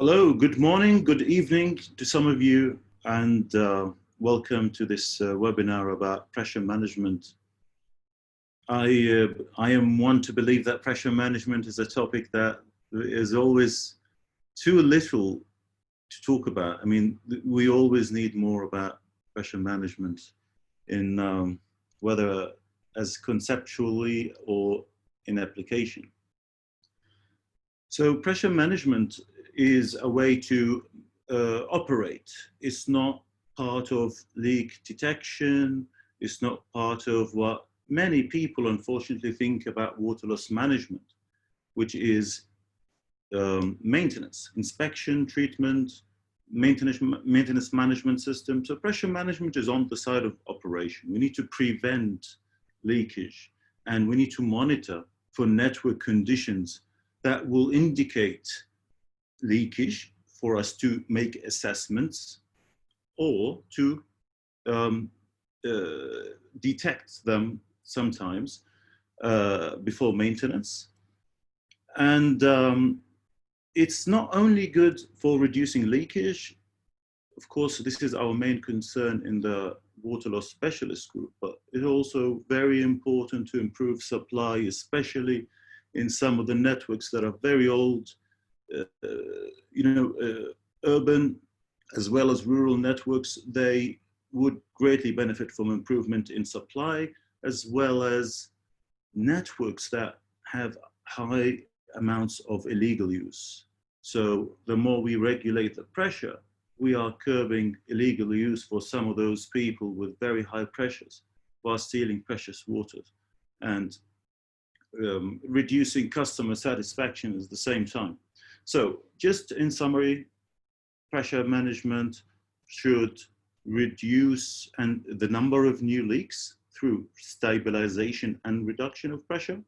Hello, good morning, good evening to some of you, and welcome to this webinar about pressure management. I am one to believe that pressure management is a topic that is always too little to talk about. I mean, we always need more about pressure management in whether as conceptually or in application. So pressure management is a way to operate. It's not part of leak detection. It's not part of what many people unfortunately think about water loss management, which is maintenance, inspection, treatment, maintenance management system. So pressure management is on the side of operation. We need to prevent leakage, and we need to monitor for network conditions that will indicate leakage for us to make assessments or to detect them sometimes before maintenance. And it's not only good for reducing leakage. Of course, this is our main concern in the water loss specialist group, but it's also very important to improve supply, especially in some of the networks that are very old, urban as well as rural networks. They would greatly benefit from improvement in supply, as well as networks that have high amounts of illegal use. So the more we regulate the pressure, we are curbing illegal use for some of those people with very high pressures while stealing precious water and reducing customer satisfaction at the same time. So just in summary, pressure management should reduce the number of new leaks through stabilization and reduction of pressure,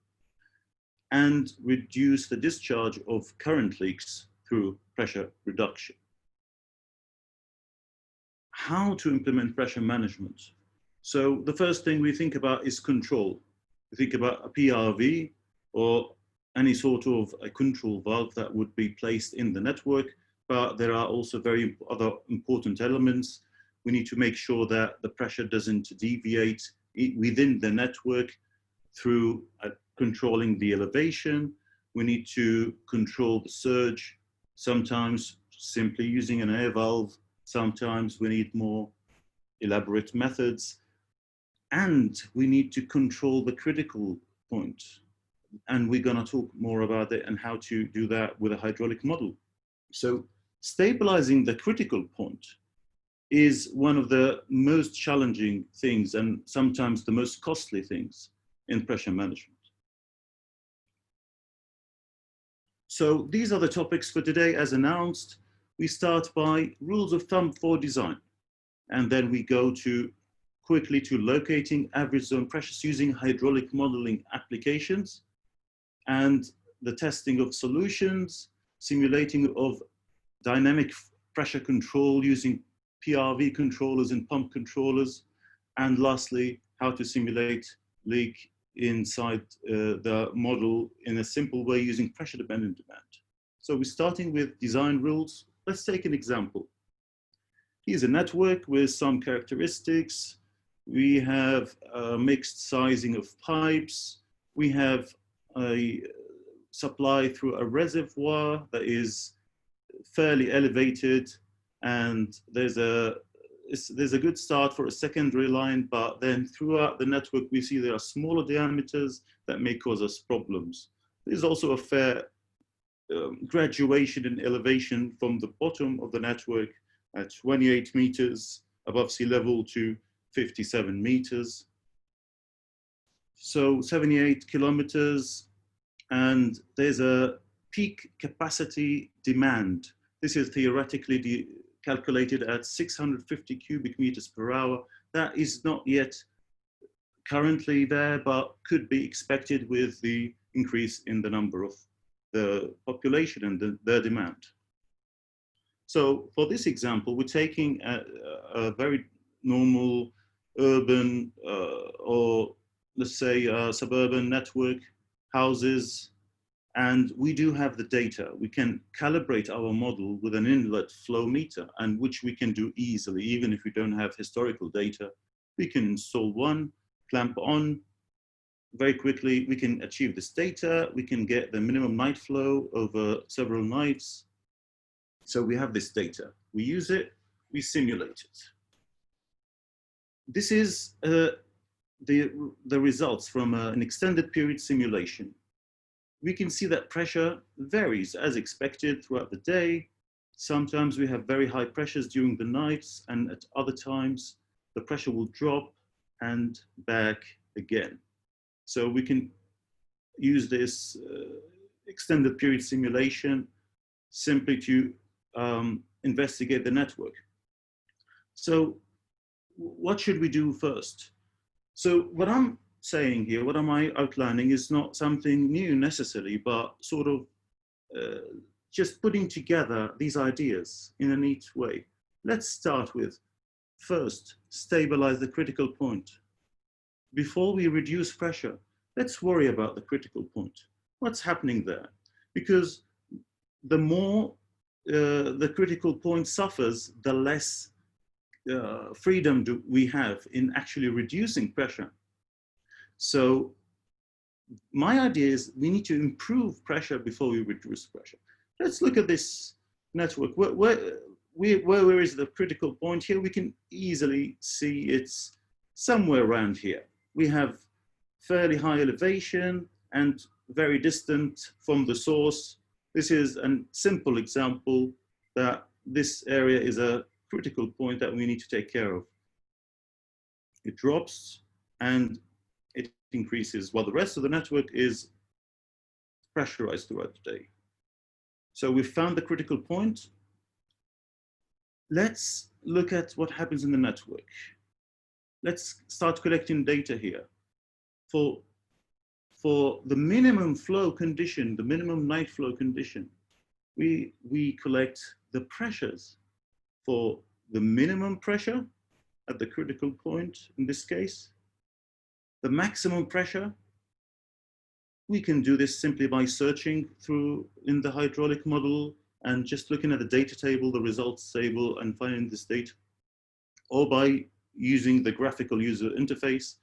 and reduce the discharge of current leaks through pressure reduction. How to implement pressure management? So the first thing we think about is control. We think about a PRV or any sort of a control valve that would be placed in the network, but there are also other important elements. We need to make sure that the pressure doesn't deviate within the network through controlling the elevation. We need to control the surge, sometimes simply using an air valve. Sometimes we need more elaborate methods. And we need to control the critical point. And we're going to talk more about it and how to do that with a hydraulic model. So stabilizing the critical point is one of the most challenging things and sometimes the most costly things in pressure management. So these are the topics for today as announced. We start by rules of thumb for design, and then we go quickly to locating average zone pressures using hydraulic modeling applications, and the testing of solutions, simulating of dynamic pressure control using PRV controllers and pump controllers, and lastly, how to simulate leak inside the model in a simple way using pressure dependent demand. So we're starting with design rules. Let's take an example. Here's a network with some characteristics. We have a mixed sizing of pipes. We have a supply through a reservoir that is fairly elevated, and there's a good start for a secondary line, but then throughout the network we see there are smaller diameters that may cause us problems. There's also a fair graduation in elevation from the bottom of the network at 28 meters above sea level to 57 meters. So 78 kilometers, and there's a peak capacity demand. This is theoretically calculated at 650 cubic meters per hour. That is not yet currently there, but could be expected with the increase in the number of the population and their demand. So for this example, we're taking a very normal urban or let's say suburban network, houses, And we do have the data. We can calibrate our model with an inlet flow meter, and which we can do easily, even if we don't have historical data. We can install one, clamp on, very quickly we can achieve this data. We can get the minimum night flow over several nights. So we have this data. We use it, we simulate it. This is the results from an extended period simulation. We can see that pressure varies as expected throughout the day. Sometimes we have very high pressures during the nights, and at other times the pressure will drop and back again. So we can use this extended period simulation simply to investigate the network. So what should we do first? So what I'm saying here, what am I outlining, is not something new necessarily, but sort of just putting together these ideas in a neat way. Let's start with, first, stabilize the critical point. Before we reduce pressure, let's worry about the critical point. What's happening there? Because the more the critical point suffers, the less freedom we have in actually reducing pressure. So my idea is we need to improve pressure before we reduce pressure. Let's look at this network. Where is the critical point here? We can easily see it's somewhere around here. We have fairly high elevation and very distant from the source. This is a simple example that this area is a critical point that we need to take care of. It drops and it increases while the rest of the network is pressurized throughout the day. So we've found the critical point. Let's look at what happens in the network. Let's start collecting data here. For the minimum flow condition, the minimum night flow condition, we collect the pressures for the minimum pressure at the critical point, in this case. The maximum pressure, we can do this simply by searching through in the hydraulic model and just looking at the data table, the results table, and finding this data, or by using the graphical user interface.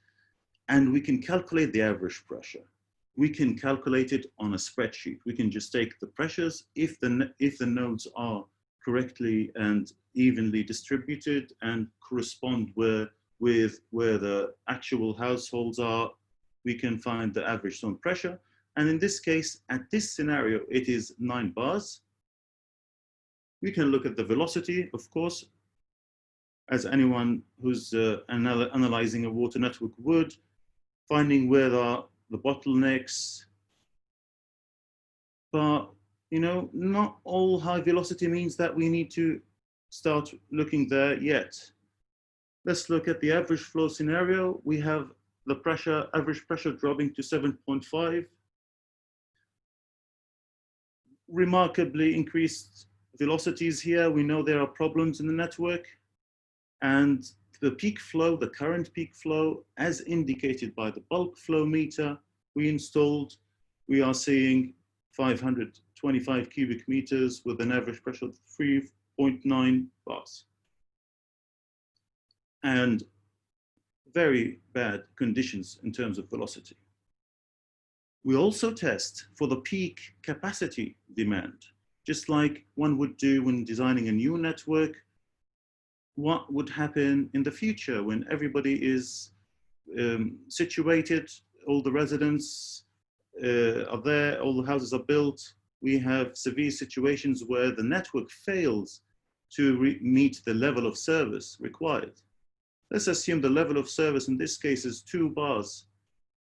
And we can calculate the average pressure. We can calculate it on a spreadsheet. We can just take the pressures if the nodes are correctly and evenly distributed and correspond with where the actual households are. We can find the average zone pressure. And in this case, at this scenario, it is 9 bars. We can look at the velocity, of course, as anyone who's analyzing a water network would, finding where the bottlenecks. But, you know, not all high velocity means that we need to start looking there yet. Let's look at the average flow scenario. We have the pressure, average pressure dropping to 7.5. Remarkably increased velocities here. We know there are problems in the network. And the peak flow, the current peak flow, as indicated by the bulk flow meter we installed, we are seeing 525 cubic meters with an average pressure of 3.9 bars. And very bad conditions in terms of velocity. We also test for the peak capacity demand, just like one would do when designing a new network. What would happen in the future when everybody is situated, all the residents are there, all the houses are built. We have severe situations where the network fails to meet the level of service required. Let's assume the level of service in this case is 2 bars.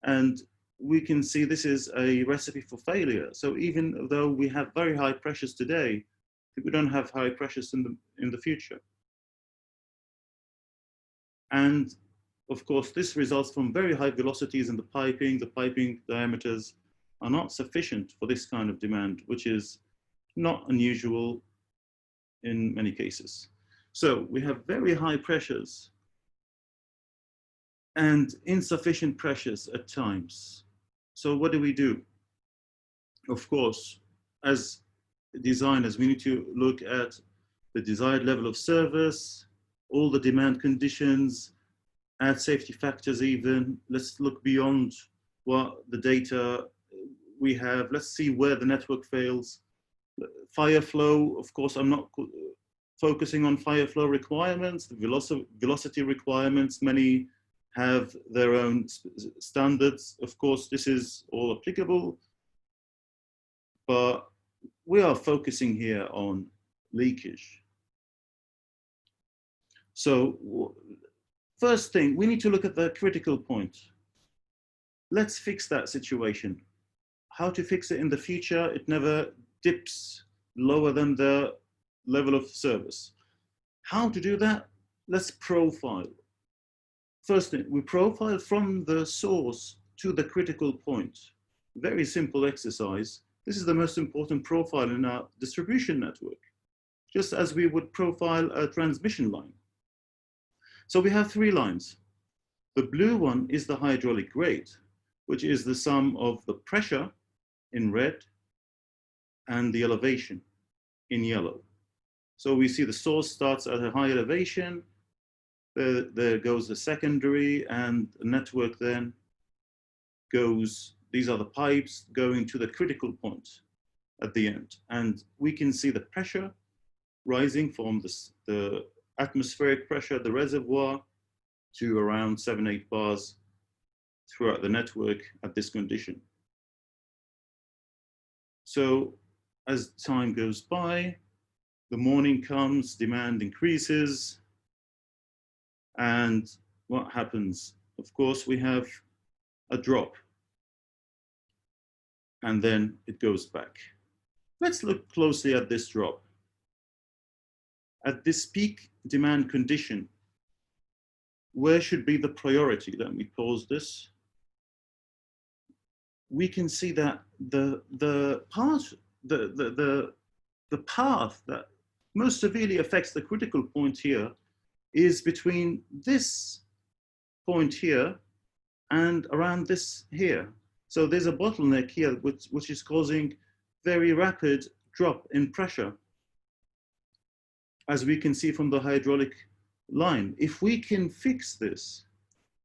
And we can see this is a recipe for failure. So even though we have very high pressures today, we don't have high pressures in the future. And of course, this results from very high velocities in the piping. The piping diameters are not sufficient for this kind of demand, which is not unusual in many cases. So we have very high pressures and insufficient pressures at times. So what do? Of course, as designers, we need to look at the desired level of service, all the demand conditions, add safety factors even. Let's look beyond what the data we have. Let's see where the network fails. Fire flow, of course, I'm not focusing on fire flow requirements, the velocity requirements. Many have their own standards. Of course, this is all applicable, but we are focusing here on leakage. So first thing, we need to look at the critical point. Let's fix that situation. How to fix it in the future? It never dips lower than the level of service. How to do that? Let's profile. First thing, we profile from the source to the critical point. Very simple exercise. This is the most important profile in our distribution network, just as we would profile a transmission line. So we have 3 lines. The blue one is the hydraulic grade, which is the sum of the pressure in red and the elevation in yellow. So we see the source starts at a high elevation, there goes the secondary, and the network then goes, these are the pipes going to the critical point at the end. And we can see the pressure rising from the atmospheric pressure, the reservoir, to around 7-8 bars throughout the network at this condition. So as time goes by, the morning comes, demand increases, and what happens? Of course, we have a drop, and then it goes back. Let's look closely at this drop. At this peak demand condition, where should be the priority? Let me pause this. We can see that the path that most severely affects the critical point here is between this point here and around this here. So there's a bottleneck here which is causing very rapid drop in pressure, as we can see from the hydraulic line. If we can fix this,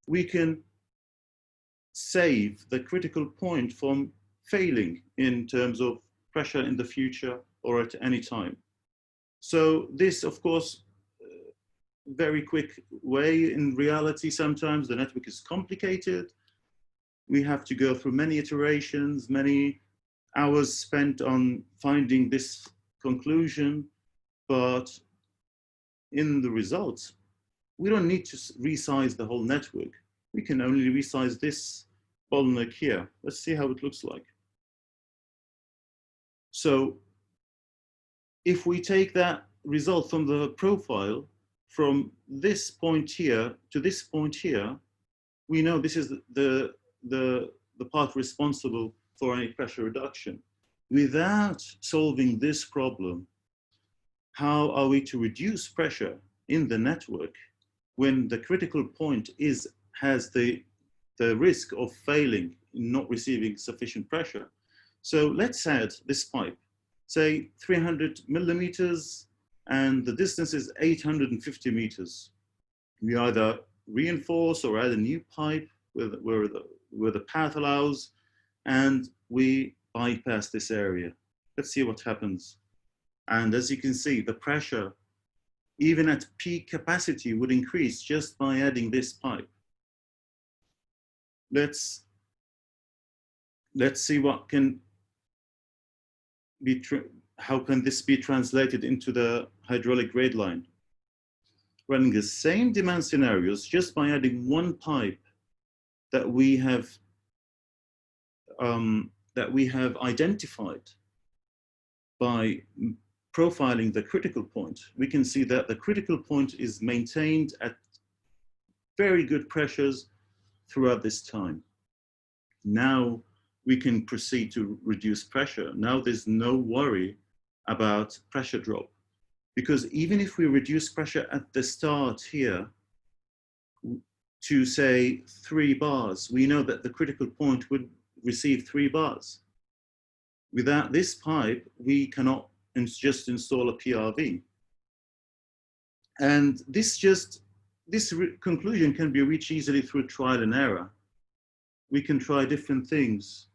we can save the critical point from failing in terms of pressure in the future or at any time. So this, of course, very quick way. In reality, sometimes the network is complicated. We have to go through many iterations, many hours spent on finding this conclusion, but in the results, we don't need to resize the whole network. We can only resize this bottleneck here. Let's see how it looks like. So if we take that result from the profile, from this point here to this point here, we know this is the path responsible for any pressure reduction. Without solving this problem, how are we to reduce pressure in the network when the critical point has the risk of failing, not receiving sufficient pressure? So let's add this pipe, say 300 millimeters, and the distance is 850 meters. We either reinforce or add a new pipe where the path allows, and we bypass this area. Let's see what happens. And as you can see, the pressure, even at peak capacity, would increase just by adding this pipe. Let's see what can be, how can this be translated into the hydraulic grade line? Running the same demand scenarios just by adding one pipe that we have identified by profiling the critical point, we can see that the critical point is maintained at very good pressures throughout this time. Now we can proceed to reduce pressure. Now there's no worry about pressure drop, because even if we reduce pressure at the start here to say 3 bars, we know that the critical point would receive 3 bars. Without this pipe, we cannot just install a PRV. And this conclusion can be reached easily through trial and error. We can try different things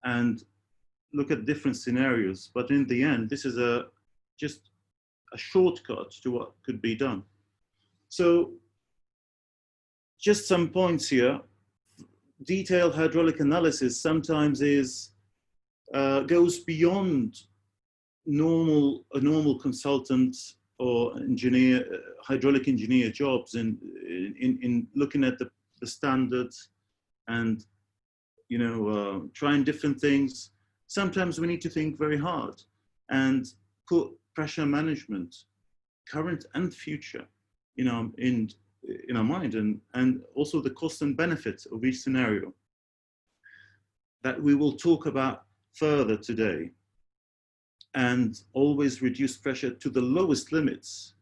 and look at different scenarios, but in the end, this is just a shortcut to what could be done. So just some points here. Detailed hydraulic analysis sometimes goes beyond a normal consultant or engineer, hydraulic engineer jobs in looking at the standards and trying different things. Sometimes we need to think very hard and put pressure management, current and future, in our mind, and also the cost and benefits of each scenario that we will talk about further today, and always reduce pressure to the lowest limits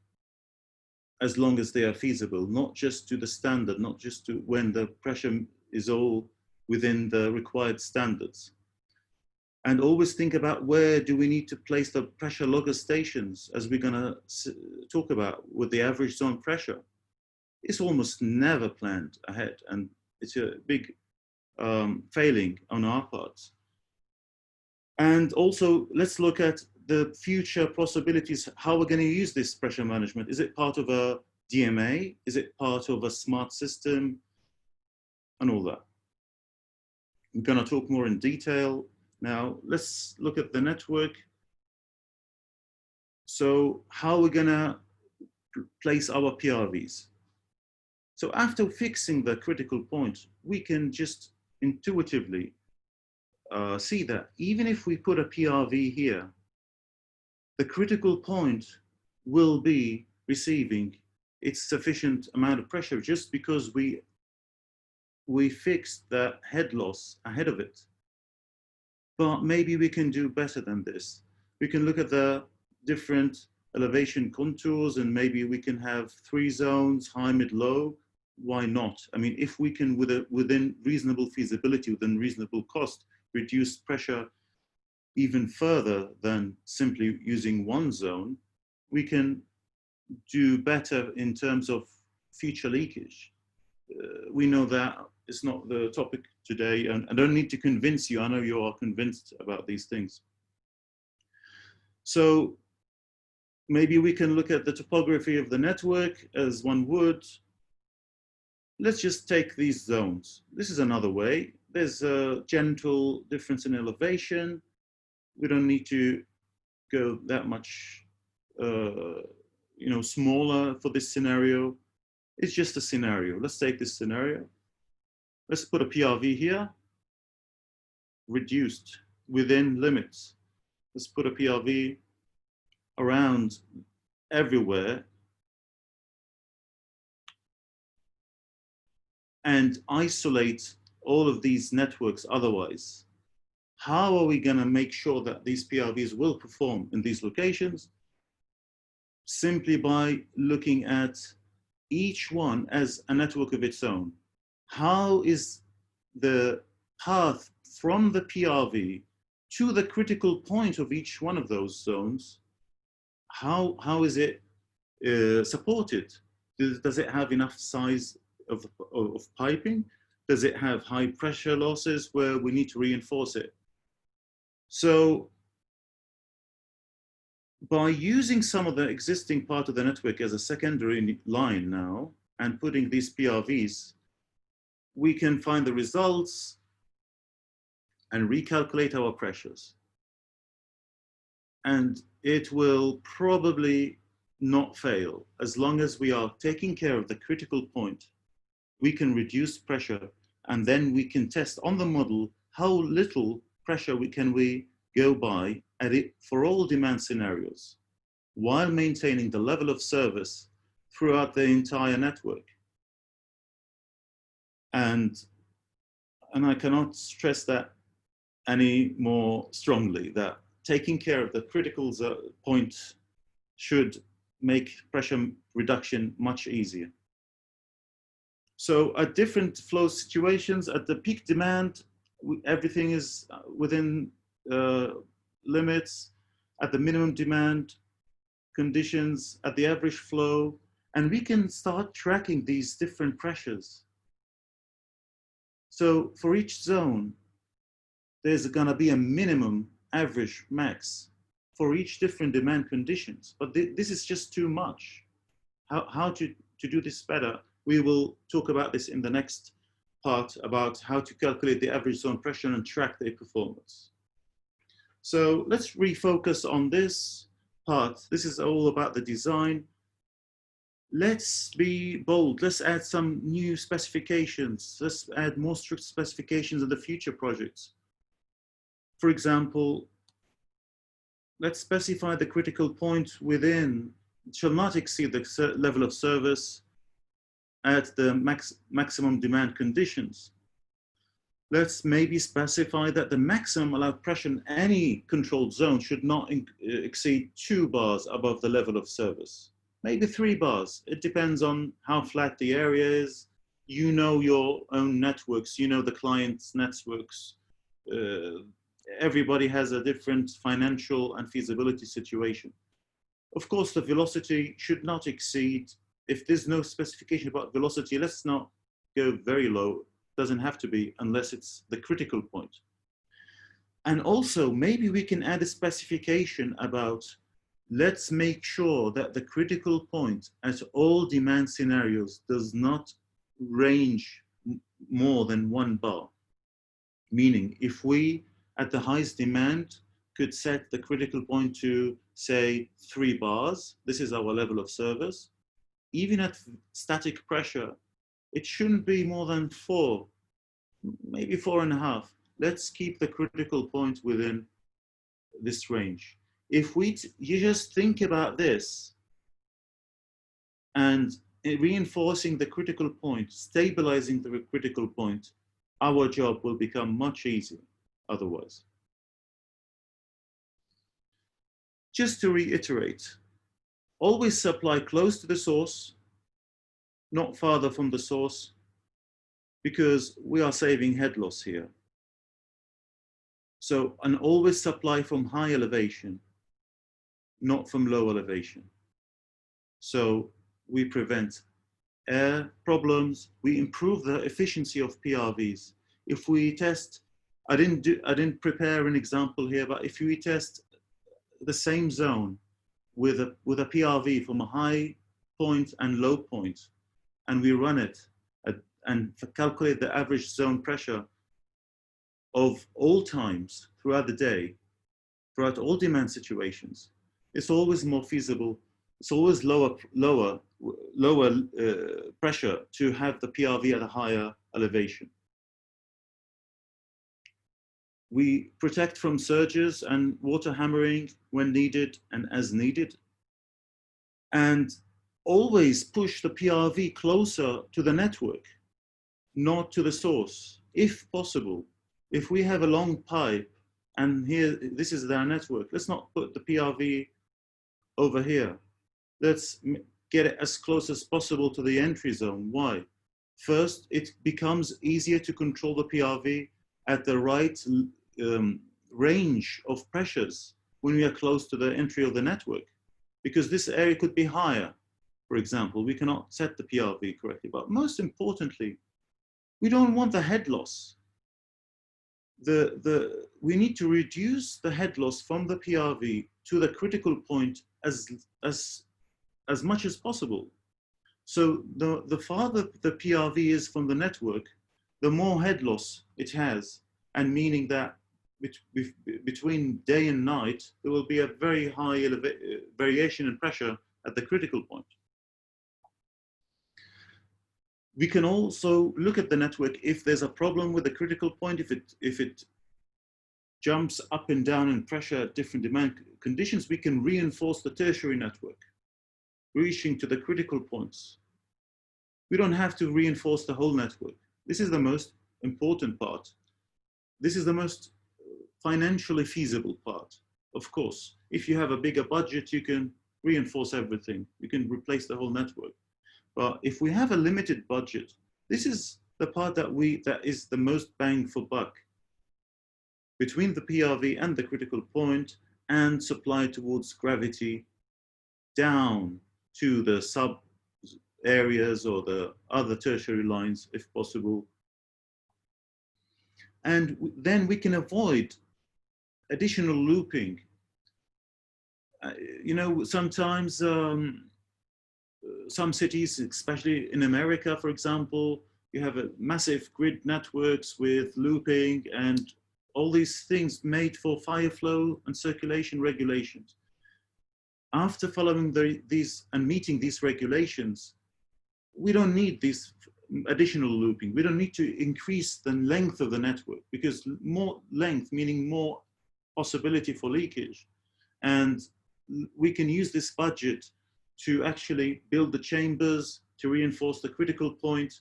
as long as they are feasible, not just to the standard, not just to when the pressure is all within the required standards. And always think about where do we need to place the pressure logger stations, as we're going to talk about with the average zone pressure. It's almost never planned ahead, and it's a big failing on our part. And also, let's look at the future possibilities, how we're going to use this pressure management. Is it part of a DMA? Is it part of a smart system? And all that. I'm going to talk more in detail. Now, let's look at the network. So how we're going to place our PRVs. So after fixing the critical point, we can just intuitively see that even if we put a PRV here, the critical point will be receiving its sufficient amount of pressure just because we fixed the head loss ahead of it. But maybe we can do better than this. We can look at the different elevation contours, and maybe we can have 3 zones, high, mid, low. Why not? I mean, if we can, within reasonable feasibility, within reasonable cost, reduce pressure even further than simply using 1 zone, we can do better in terms of future leakage. We know that it's not the topic today, and I don't need to convince you. I know you are convinced about these things. So maybe we can look at the topography of the network as one would. Let's just take these zones. This is another way. There's a gentle difference in elevation. We don't need to go that much, smaller for this scenario. It's just a scenario. Let's take this scenario. Let's put a PRV here, reduced within limits. Let's put a PRV around everywhere and isolate all of these networks otherwise. How are we going to make sure that these PRVs will perform in these locations? Simply by looking at each one as a network of its own. How is the path from the PRV to the critical point of each one of those zones? How is it supported? Does it have enough size of piping? Does it have high pressure losses where we need to reinforce it? So by using some of the existing part of the network as a secondary line now and putting these PRVs, we can find the results and recalculate our pressures. And it will probably not fail. As long as we are taking care of the critical point, we can reduce pressure, and then we can test on the model how little pressure can we go by at it for all demand scenarios, while maintaining the level of service throughout the entire network. And I cannot stress that any more strongly, that taking care of the critical point should make pressure reduction much easier. So at different flow situations, at the peak demand, everything is within limits, at the minimum demand conditions, at the average flow, and we can start tracking these different pressures. So for each zone, there's gonna be a minimum, average, max for each different demand conditions. But this is just too much. How to do this better? We will talk about this in the next part about how to calculate the average zone pressure and track their performance. So let's refocus on this part. This is all about the design. Let's be bold. Let's add some new specifications. Let's add more strict specifications in the future projects. For example, let's specify the critical point within shall not exceed the level of service at the maximum demand conditions. Let's maybe specify that the maximum allowed pressure in any controlled zone should not exceed 2 bars above the level of service. Maybe 3 bars. It depends on how flat the area is. You know your own networks, you know the client's networks. Everybody has a different financial and feasibility situation. Of course, the velocity should not exceed, if there's no specification about velocity, let's not go very low. Doesn't have to be unless it's the critical point. And also maybe we can add a specification about, let's make sure that the critical point at all demand scenarios does not range more than 1 bar. Meaning if we at the highest demand could set the critical point to say 3 bars, this is our level of service. Even at static pressure, it shouldn't be more than 4, maybe 4.5. Let's keep the critical point within this range. If you just think about this and reinforcing the critical point, stabilizing the critical point, our job will become much easier otherwise. Just to reiterate, always supply close to the source, not farther from the source, because we are saving head loss here. So, and always supply from high elevation, not from low elevation. So we prevent air problems, we improve the efficiency of PRVs. If we test, I didn't prepare an example here, but if we test the same zone with a PRV from a high point and low point, and we run it and calculate the average zone pressure of all times throughout the day, throughout all demand situations, it's always more feasible. It's always lower pressure to have the PRV at a higher elevation. We protect from surges and water hammering when needed and as needed. And always push the PRV closer to the network, not to the source, if possible. If we have a long pipe and here, this is their network, let's not put the PRV over here. Let's get it as close as possible to the entry zone. Why? First, it becomes easier to control the PRV at the right range of pressures when we are close to the entry of the network, because this area could be higher. For example, we cannot set the PRV correctly, but most importantly, we don't want the head loss. We need to reduce the head loss from the PRV to the critical point as much as possible. So the farther the PRV is from the network, the more head loss it has, and meaning that between day and night, there will be a very high variation in pressure at the critical point. We can also look at the network if there's a problem with the critical point, if it jumps up and down in pressure at different demand conditions, we can reinforce the tertiary network, reaching to the critical points. We don't have to reinforce the whole network. This is the most important part. This is the most financially feasible part. Of course, if you have a bigger budget, you can reinforce everything. You can replace the whole network. But if we have a limited budget, this is the part that is the most bang for buck. between the PRV and the critical point and supply towards gravity down to the sub areas or the other tertiary lines if possible. And then we can avoid additional looping. You know, sometimes some cities, especially in America, for example, you have a massive grid networks with looping and all these things made for fire flow and circulation regulations. After following these and meeting these regulations, we don't need this additional looping. We don't need to increase the length of the network, because more length meaning more possibility for leakage. And we can use this budget to actually build the chambers, to reinforce the critical point.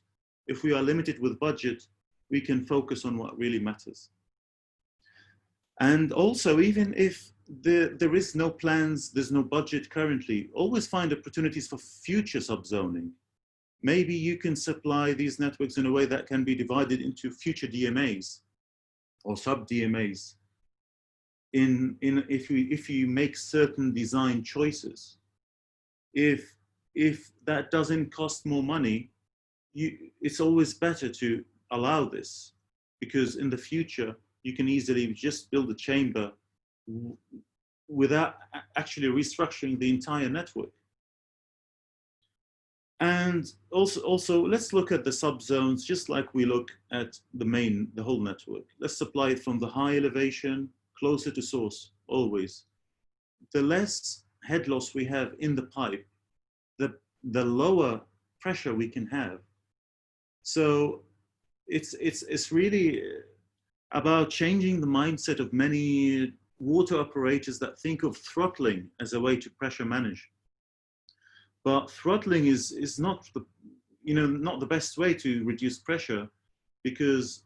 If we are limited with budget, we can focus on what really matters. And also, even if there is no plans, there's no budget currently, always find opportunities for future subzoning. Maybe you can supply these networks in a way that can be divided into future DMAs or sub-DMAs if you make certain design choices. If that doesn't cost more money, it's always better to allow this, because in the future, you can easily just build a chamber without actually restructuring the entire network. And also let's look at the subzones, just like we look at the whole network. Let's supply it from the high elevation, closer to source, always. The less head loss we have in the pipe, the lower pressure we can have. So it's really about changing the mindset of many water operators that think of throttling as a way to pressure manage. But throttling is not not the best way to reduce pressure, because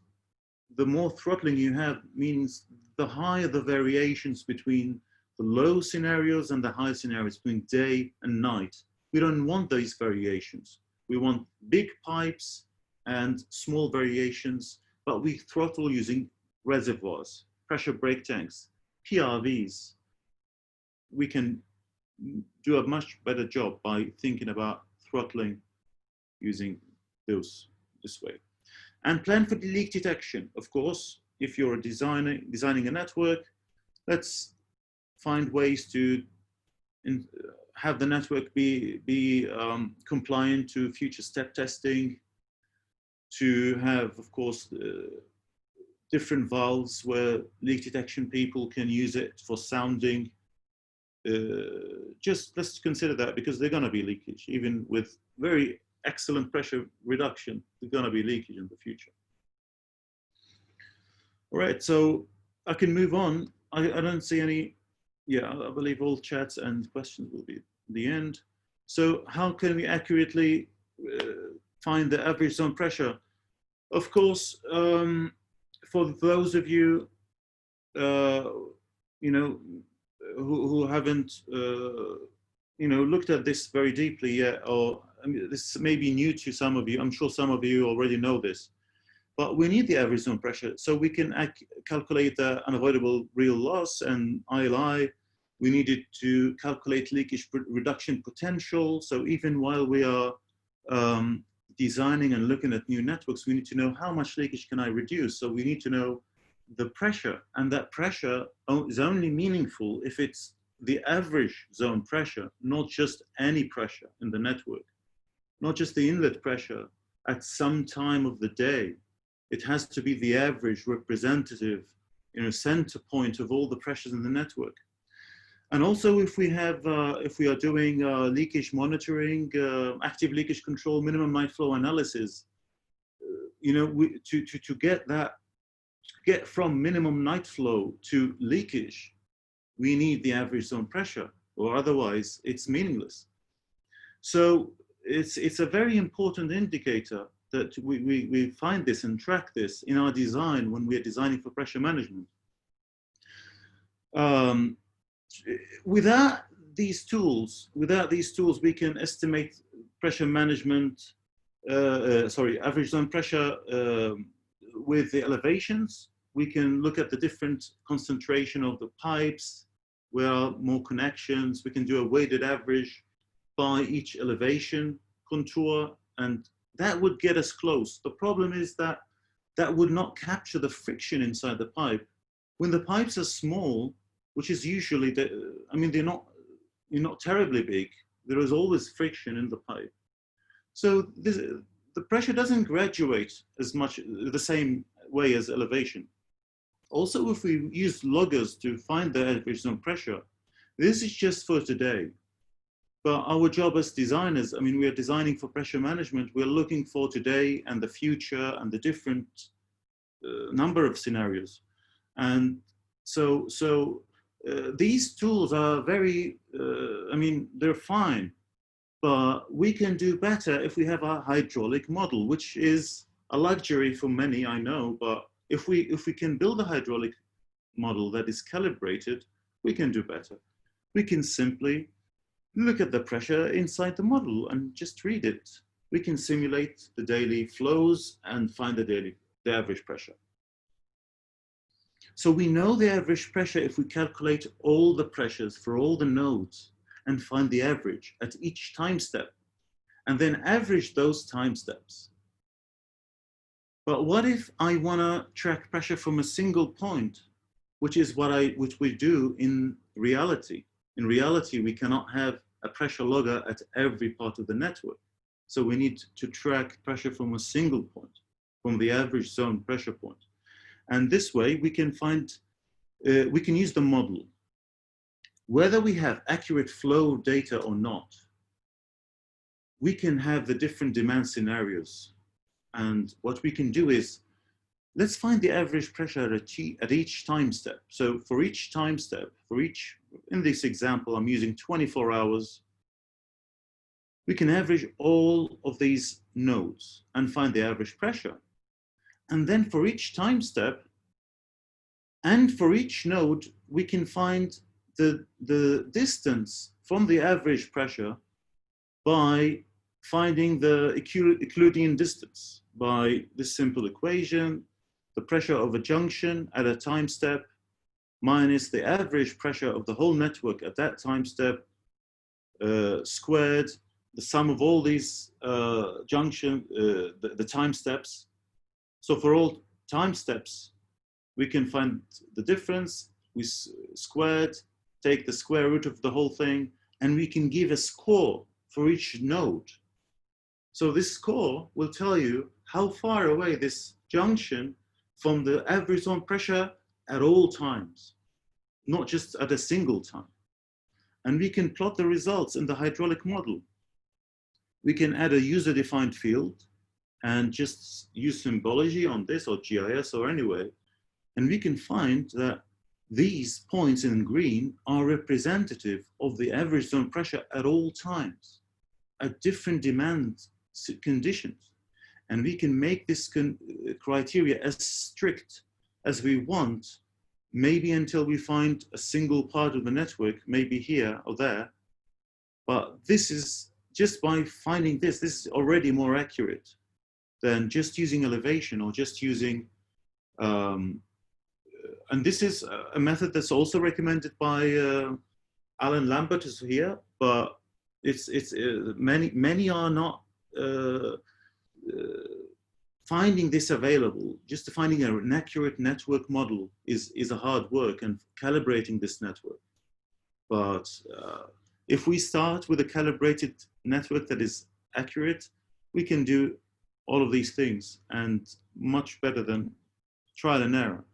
the more throttling you have means the higher the variations between the low scenarios and the high scenarios, between day and night. We don't want those variations. We want big pipes and small variations, but we throttle using reservoirs, pressure brake tanks, PRVs. We can do a much better job by thinking about throttling using this way. And plan for the leak detection. Of course, if you're designing a network, let's find ways to have the network be compliant to future step testing, to have, of course, different valves where leak detection people can use it for sounding. Just let's consider that, because they're going to be leakage. Even with very excellent pressure reduction, there's going to be leakage in the future. All right, so I can move on. I don't see any, I believe all chats and questions will be at the end. So how can we accurately find the average zone pressure? Of course, for those of you, who haven't, looked at this very deeply yet, or this may be new to some of you. I'm sure some of you already know this, but we need the average zone pressure so we can calculate the unavoidable real loss and ILI. We needed to calculate leakage reduction potential. So even while we are designing and looking at new networks, we need to know how much leakage can I reduce. So we need to know the pressure, and that pressure is only meaningful if it's the average zone pressure, not just any pressure in the network, not just the inlet pressure at some time of the day. It has to be the average representative, center point of all the pressures in the network. And also, if we are doing leakage monitoring, active leakage control, minimum night flow analysis, to get from minimum night flow to leakage, we need the average zone pressure, or otherwise it's meaningless. So it's a very important indicator that we find this and track this in our design when we are designing for pressure management. Without these tools, we can estimate pressure management, average zone pressure with the elevations, we can look at the different concentration of the pipes, where are more connections. We can do a weighted average by each elevation contour, and that would get us close. The problem is that that would not capture the friction inside the pipe. When the pipes are small, which is usually, I mean, they're not terribly big, there is always friction in the pipe. So the pressure doesn't graduate as much the same way as elevation. Also, if we use loggers to find the average zone pressure, this is just for today. But our job as designers, I mean, we are designing for pressure management. We're looking for today and the future and the different number of scenarios. And so these tools are very, I mean, they're fine, but we can do better if we have a hydraulic model, which is a luxury for many, I know, but if we can build a hydraulic model that is calibrated, we can do better. We can simply look at the pressure inside the model and just read it. We can simulate the daily flows and find the average pressure. So we know the average pressure if we calculate all the pressures for all the nodes and find the average at each time step, and then average those time steps. But what if I want to track pressure from a single point, which is which we do in reality? In reality, we cannot have a pressure logger at every part of the network. So we need to track pressure from a single point, from the average zone pressure point. And this way we can find, we can use the model. Whether we have accurate flow data or not, we can have the different demand scenarios. And what we can do is, let's find the average pressure at each time step. So for each time step, in this example, I'm using 24 hours, we can average all of these nodes and find the average pressure. And then for each time step and for each node, we can find the distance from the average pressure by finding the Euclidean distance by this simple equation: the pressure of a junction at a time step minus the average pressure of the whole network at that time step squared, the sum of all these the time steps. So for all time steps, we can find the difference, we squared, take the square root of the whole thing, and we can give a score for each node. So this score will tell you how far away this junction from the average zone pressure at all times, not just at a single time. And we can plot the results in the hydraulic model. We can add a user-defined field and just use symbology on this, or GIS, or anyway, and we can find that these points in green are representative of the average zone pressure at all times, at different demand conditions. And we can make this criteria as strict as we want, maybe until we find a single part of the network, maybe here or there. But this is, just by finding this is already more accurate than just using elevation or just using, and this is a method that's also recommended by Alan Lambert is here, but many are not finding this available. Just finding an accurate network model is a hard work, and calibrating this network. But if we start with a calibrated network that is accurate, we can do all of these things, and much better than trial and error.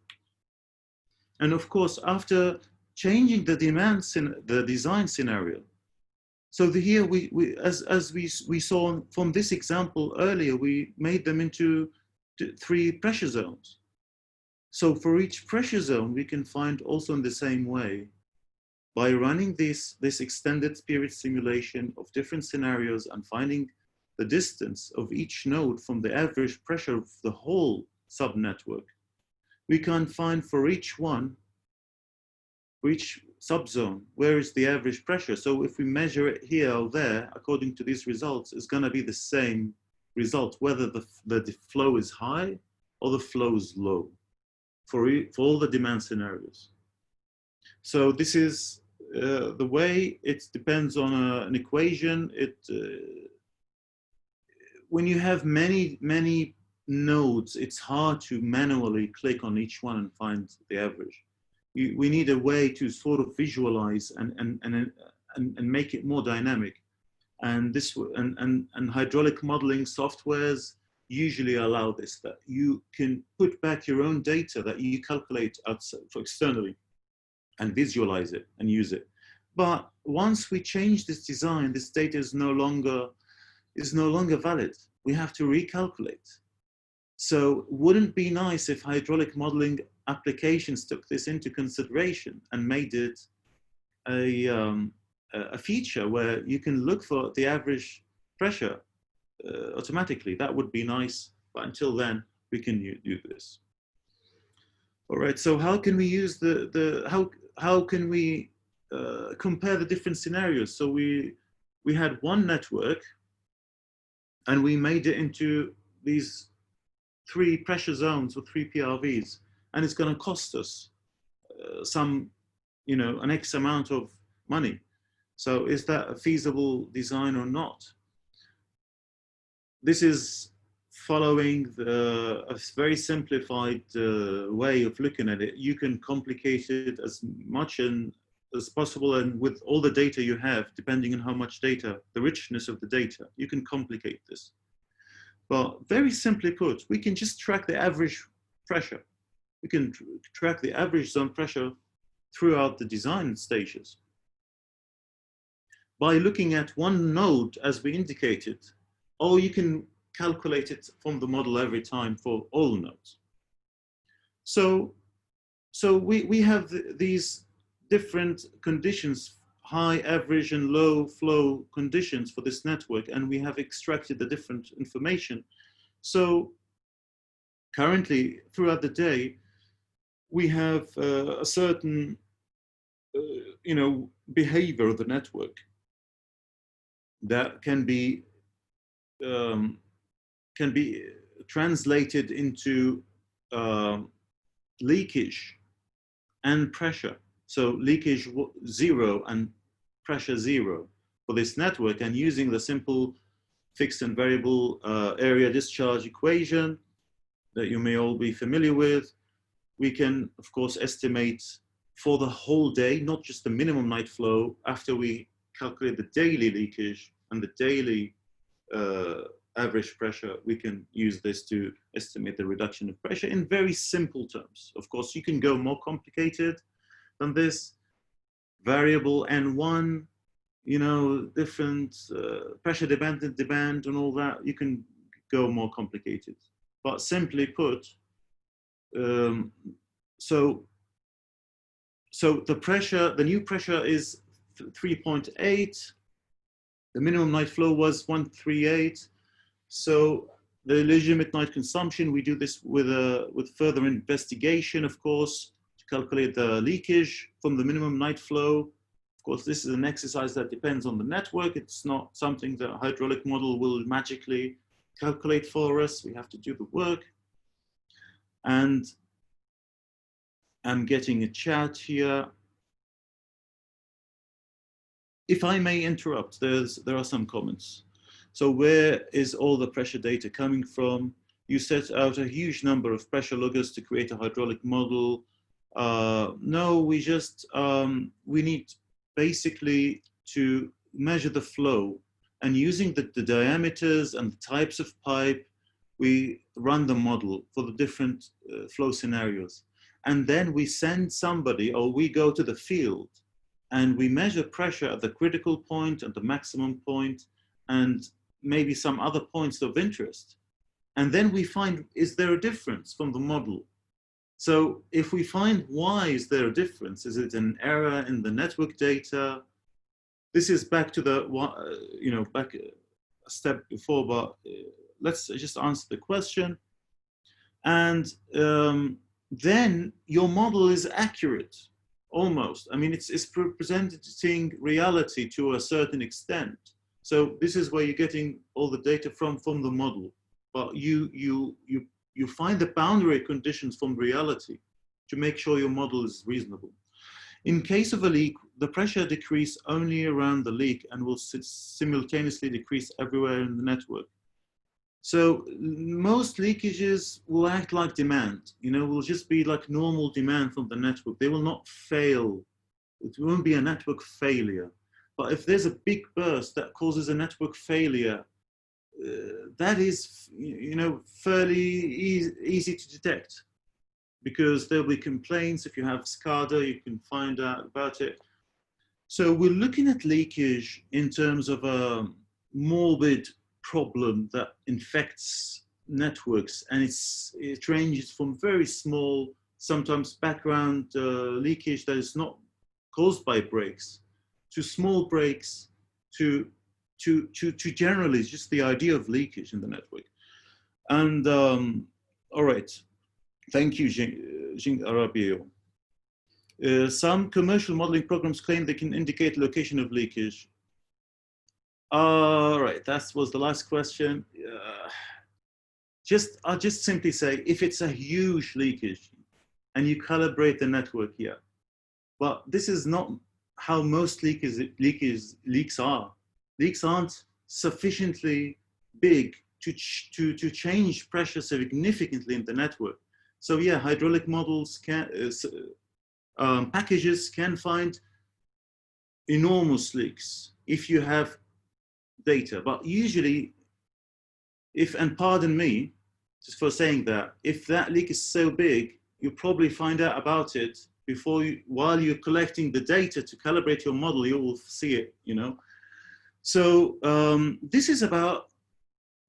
And of course, after changing the design scenario, so here as we saw from this example earlier, we made them into 3 pressure zones. So for each pressure zone, we can find also in the same way, by running this extended period simulation of different scenarios and finding the distance of each node from the average pressure of the whole subnetwork, we can find for each one, for each subzone, where is the average pressure. So if we measure it here or there, according to these results, it's going to be the same result, whether the flow is high or the flow is low. for all the demand scenarios. So this is the way it depends on an equation. When you have many nodes, it's hard to manually click on each one and find the average. We need a way to sort of visualize and make it more dynamic. And hydraulic modeling softwares usually allow this, that you can put back your own data that you calculate outside, for externally, and visualize it and use it. But once we change this design, this data is no longer valid. We have to recalculate. So wouldn't it be nice if hydraulic modeling applications took this into consideration and made it a feature where you can look for the average pressure automatically? That would be nice, but until then, we can do this. All right, so how can we use how can we compare the different scenarios? So we had one network, and we made it into these 3 pressure zones or 3 PRVs, and it's going to cost us an X amount of money. So is that a feasible design or not? This is following a very simplified way of looking at it. You can complicate it as much as possible, and with all the data you have, depending on how much data, the richness of the data, you can complicate this. But very simply put, we can just track the average pressure. We can track the average zone pressure throughout the design stages by looking at one node, as we indicated, or you can calculate it from the model every time for all nodes. So we have these different conditions, high, average, and low flow conditions for this network, and we have extracted the different information. So currently, throughout the day, we have a certain behavior of the network that can be translated into leakage and pressure. So leakage 0 and pressure 0 for this network, and using the simple fixed and variable area discharge equation that you may all be familiar with, we can, of course, estimate for the whole day, not just the minimum night flow. After we calculate the daily leakage and the daily average pressure, we can use this to estimate the reduction of pressure in very simple terms. Of course, you can go more complicated than this. Variable N1, different pressure dependent demand and all that, you can go more complicated. But simply put, so the pressure, the new pressure is 3.8. The minimum night flow was 138. So the legitimate night consumption, we do this with further investigation, of course, to calculate the leakage from the minimum night flow. Of course, this is an exercise that depends on the network. It's not something that a hydraulic model will magically calculate for us. We have to do the work. And I'm getting a chat here. If I may interrupt, there are some comments. So where is all the pressure data coming from? You set out a huge number of pressure loggers to create a hydraulic model. No, we need basically to measure the flow, and using the diameters and the types of pipe, we run the model for the different flow scenarios. And then we send somebody, or we go to the field and we measure pressure at the critical point and the maximum point and maybe some other points of interest. And then we find, is there a difference from the model? So if we find why is there a difference, is it an error in the network data? This is back to the, back a step before, but let's just answer the question. And then your model is accurate, almost. I mean, it's representing reality to a certain extent. So this is where you're getting all the data from the model, but you find the boundary conditions from reality. to make sure your model is reasonable. In case of a leak, the pressure decrease only around the leak and will simultaneously decrease everywhere in the network. So most leakages will act like demand, will just be like normal demand from the network. They will not fail. It won't be a network failure. But if there's a big burst that causes a network failure, that is, fairly easy to detect, because there'll be complaints. If you have SCADA, you can find out about it. So we're looking at leakage in terms of a morbid problem that infects networks, and it ranges from very small, sometimes background leakage that is not caused by breaks, to small breaks, to generally just the idea of leakage in the network. And all right, thank you, Jing Arabio. Some commercial modeling programs claim they can indicate location of leakage. All right, that was the last question. I'll just simply say, if it's a huge leakage and you calibrate the network here, but this is not how most leaks are. Leaks aren't sufficiently big to change pressure significantly in the network. So yeah, hydraulic models packages can find enormous leaks if you have data, but usually, and pardon me just for saying that, if that leak is so big, you'll probably find out about it while you're collecting the data to calibrate your model. You will see it, So this is about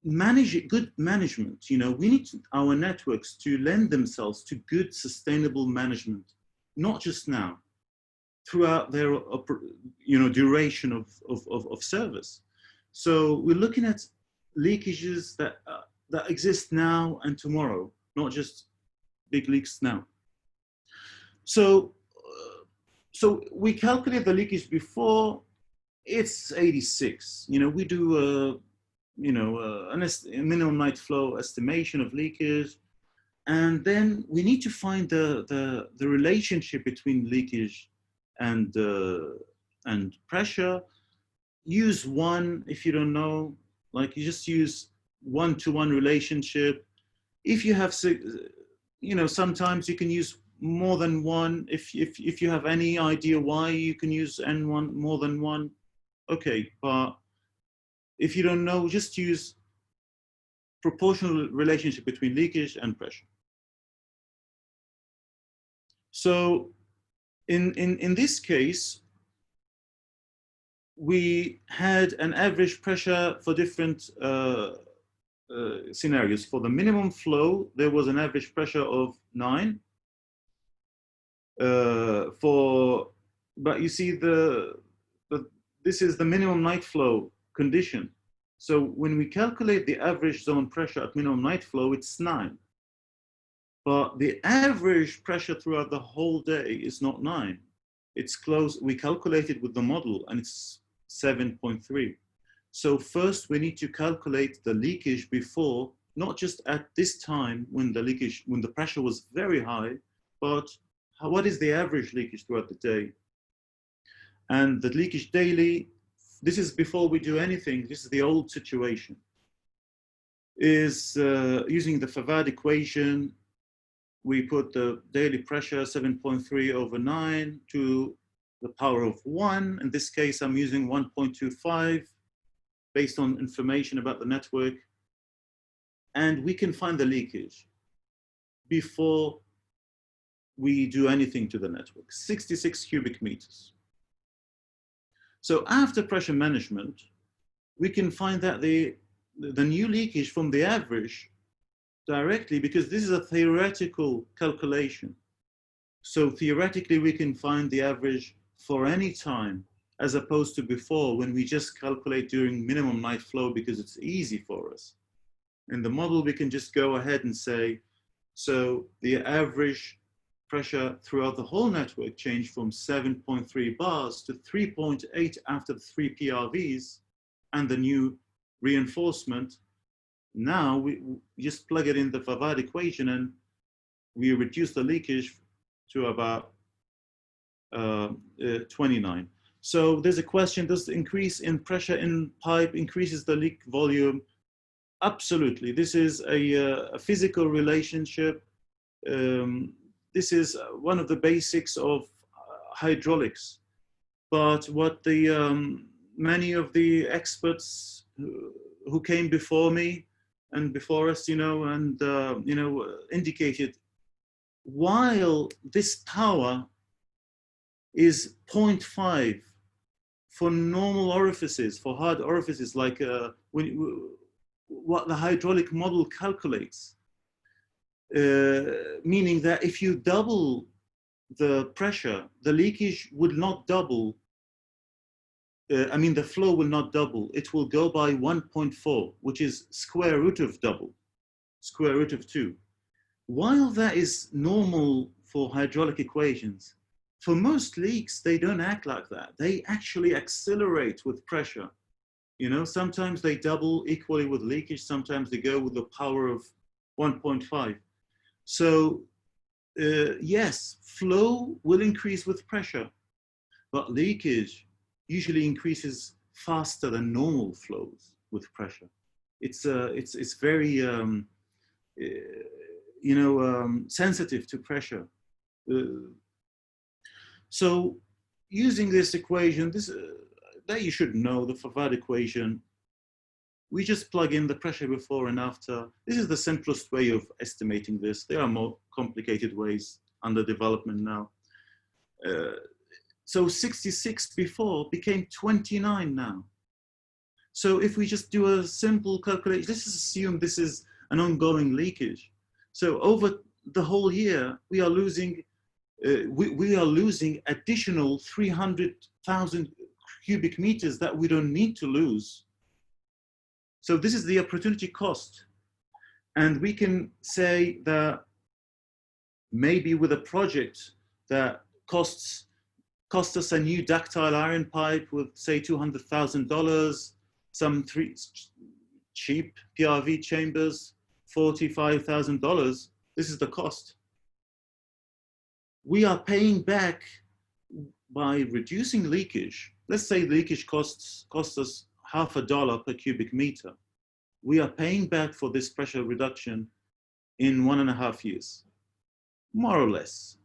good management. We need our networks to lend themselves to good, sustainable management, not just now, throughout their duration of service. So we're looking at leakages that exist now and tomorrow, not just big leaks now. So we calculate the leakage before it's 86. We do a minimum night flow estimation of leakage, and then we need to find the relationship between leakage and pressure. Use one if you don't know, like you just use one-to-one relationship. If you have, sometimes you can use more than one. If you have any idea why you can use N1 more than one, okay. But if you don't know, just use proportional relationship between leakage and pressure. So in this case, we had an average pressure for different scenarios. For the minimum flow, there was an average pressure of 9. But you see, this is the minimum night flow condition. So when we calculate the average zone pressure at minimum night flow, it's 9. But the average pressure throughout the whole day is not 9. It's close. We calculated with the model, and it's 7.3. So first we need to calculate the leakage before, not just at this time when the pressure was very high, but what is the average leakage throughout the day? And the leakage daily, this is before we do anything. This is the old situation. Is using the Favad equation, we put the daily pressure 7.3 over 9 to the power of 1. In this case, I'm using 1.25 based on information about the network. And we can find the leakage before we do anything to the network, 66 cubic meters. So after pressure management, we can find that the new leakage from the average directly, because this is a theoretical calculation. So theoretically, we can find the average for any time, as opposed to before when we just calculate during minimum night flow because it's easy for us. In the model, we can just go ahead and say, so the average pressure throughout the whole network changed from 7.3 bars to 3.8 after the 3 PRVs and the new reinforcement. Now we just plug it in the Favad equation and we reduce the leakage to about 29. So there's a question, does the increase in pressure in pipe increases the leak volume? Absolutely. This is a physical relationship. This is one of the basics of hydraulics. But what the many of the experts who came before me and before us, indicated, while this power is 0.5 for normal orifices, for hard orifices, like what the hydraulic model calculates, meaning that if you double the pressure, the leakage would not double. The flow will not double. It will go by 1.4, which is square root of double, square root of 2. While that is normal for hydraulic equations, for most leaks, they don't act like that. They actually accelerate with pressure. Sometimes they double equally with leakage, sometimes they go with the power of 1.5. So yes, flow will increase with pressure, but leakage usually increases faster than normal flows with pressure. It's very sensitive to pressure. So using this equation, that you should know, the Favad equation, we just plug in the pressure before and after. This is the simplest way of estimating this. There are more complicated ways under development now. So 66 before became 29 now. So if we just do a simple calculation, let's assume this is an ongoing leakage. So over the whole year, we are losing additional 300,000 cubic meters that we don't need to lose. So this is the opportunity cost. And we can say that maybe with a project that cost us a new ductile iron pipe with, say, $200,000, some 3 cheap PRV chambers, $45,000. This is the cost. We are paying back by reducing leakage. Let's say leakage costs us $0.50 per cubic meter. We are paying back for this pressure reduction in 1.5 years, more or less.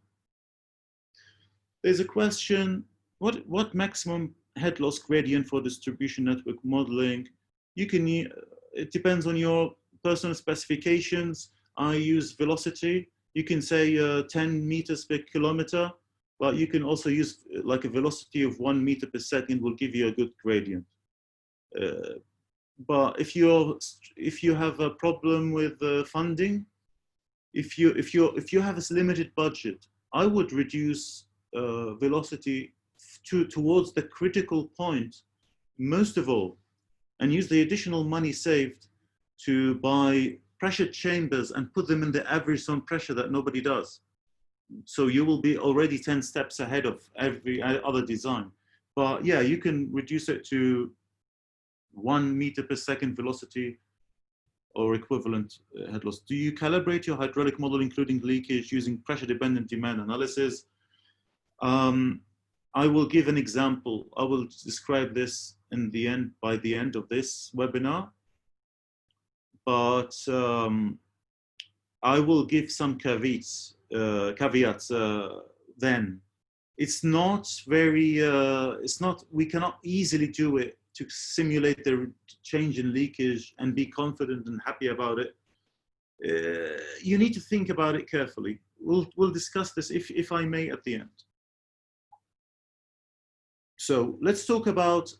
There's a question, what maximum head loss gradient for distribution network modeling? It depends on your personal specifications. I use velocity. You can say 10 meters per kilometer, but you can also use like a velocity of 1 meter per second will give you a good gradient. But if you have a problem with funding, if you have a limited budget, I would reduce velocity towards the critical point most of all, and use the additional money saved to buy pressure chambers and put them in the average zone pressure that nobody does. So you will be already 10 steps ahead of every other design. But yeah, you can reduce it to 1 meter per second velocity or equivalent head loss. Do you calibrate your hydraulic model, including leakage, using pressure-dependent demand analysis? I will give an example. I will describe this by the end of this webinar. But I will give some caveats then. It's not very, we cannot easily do it to simulate the change in leakage and be confident and happy about it. You need to think about it carefully. We'll discuss this, if I may, at the end. So let's talk about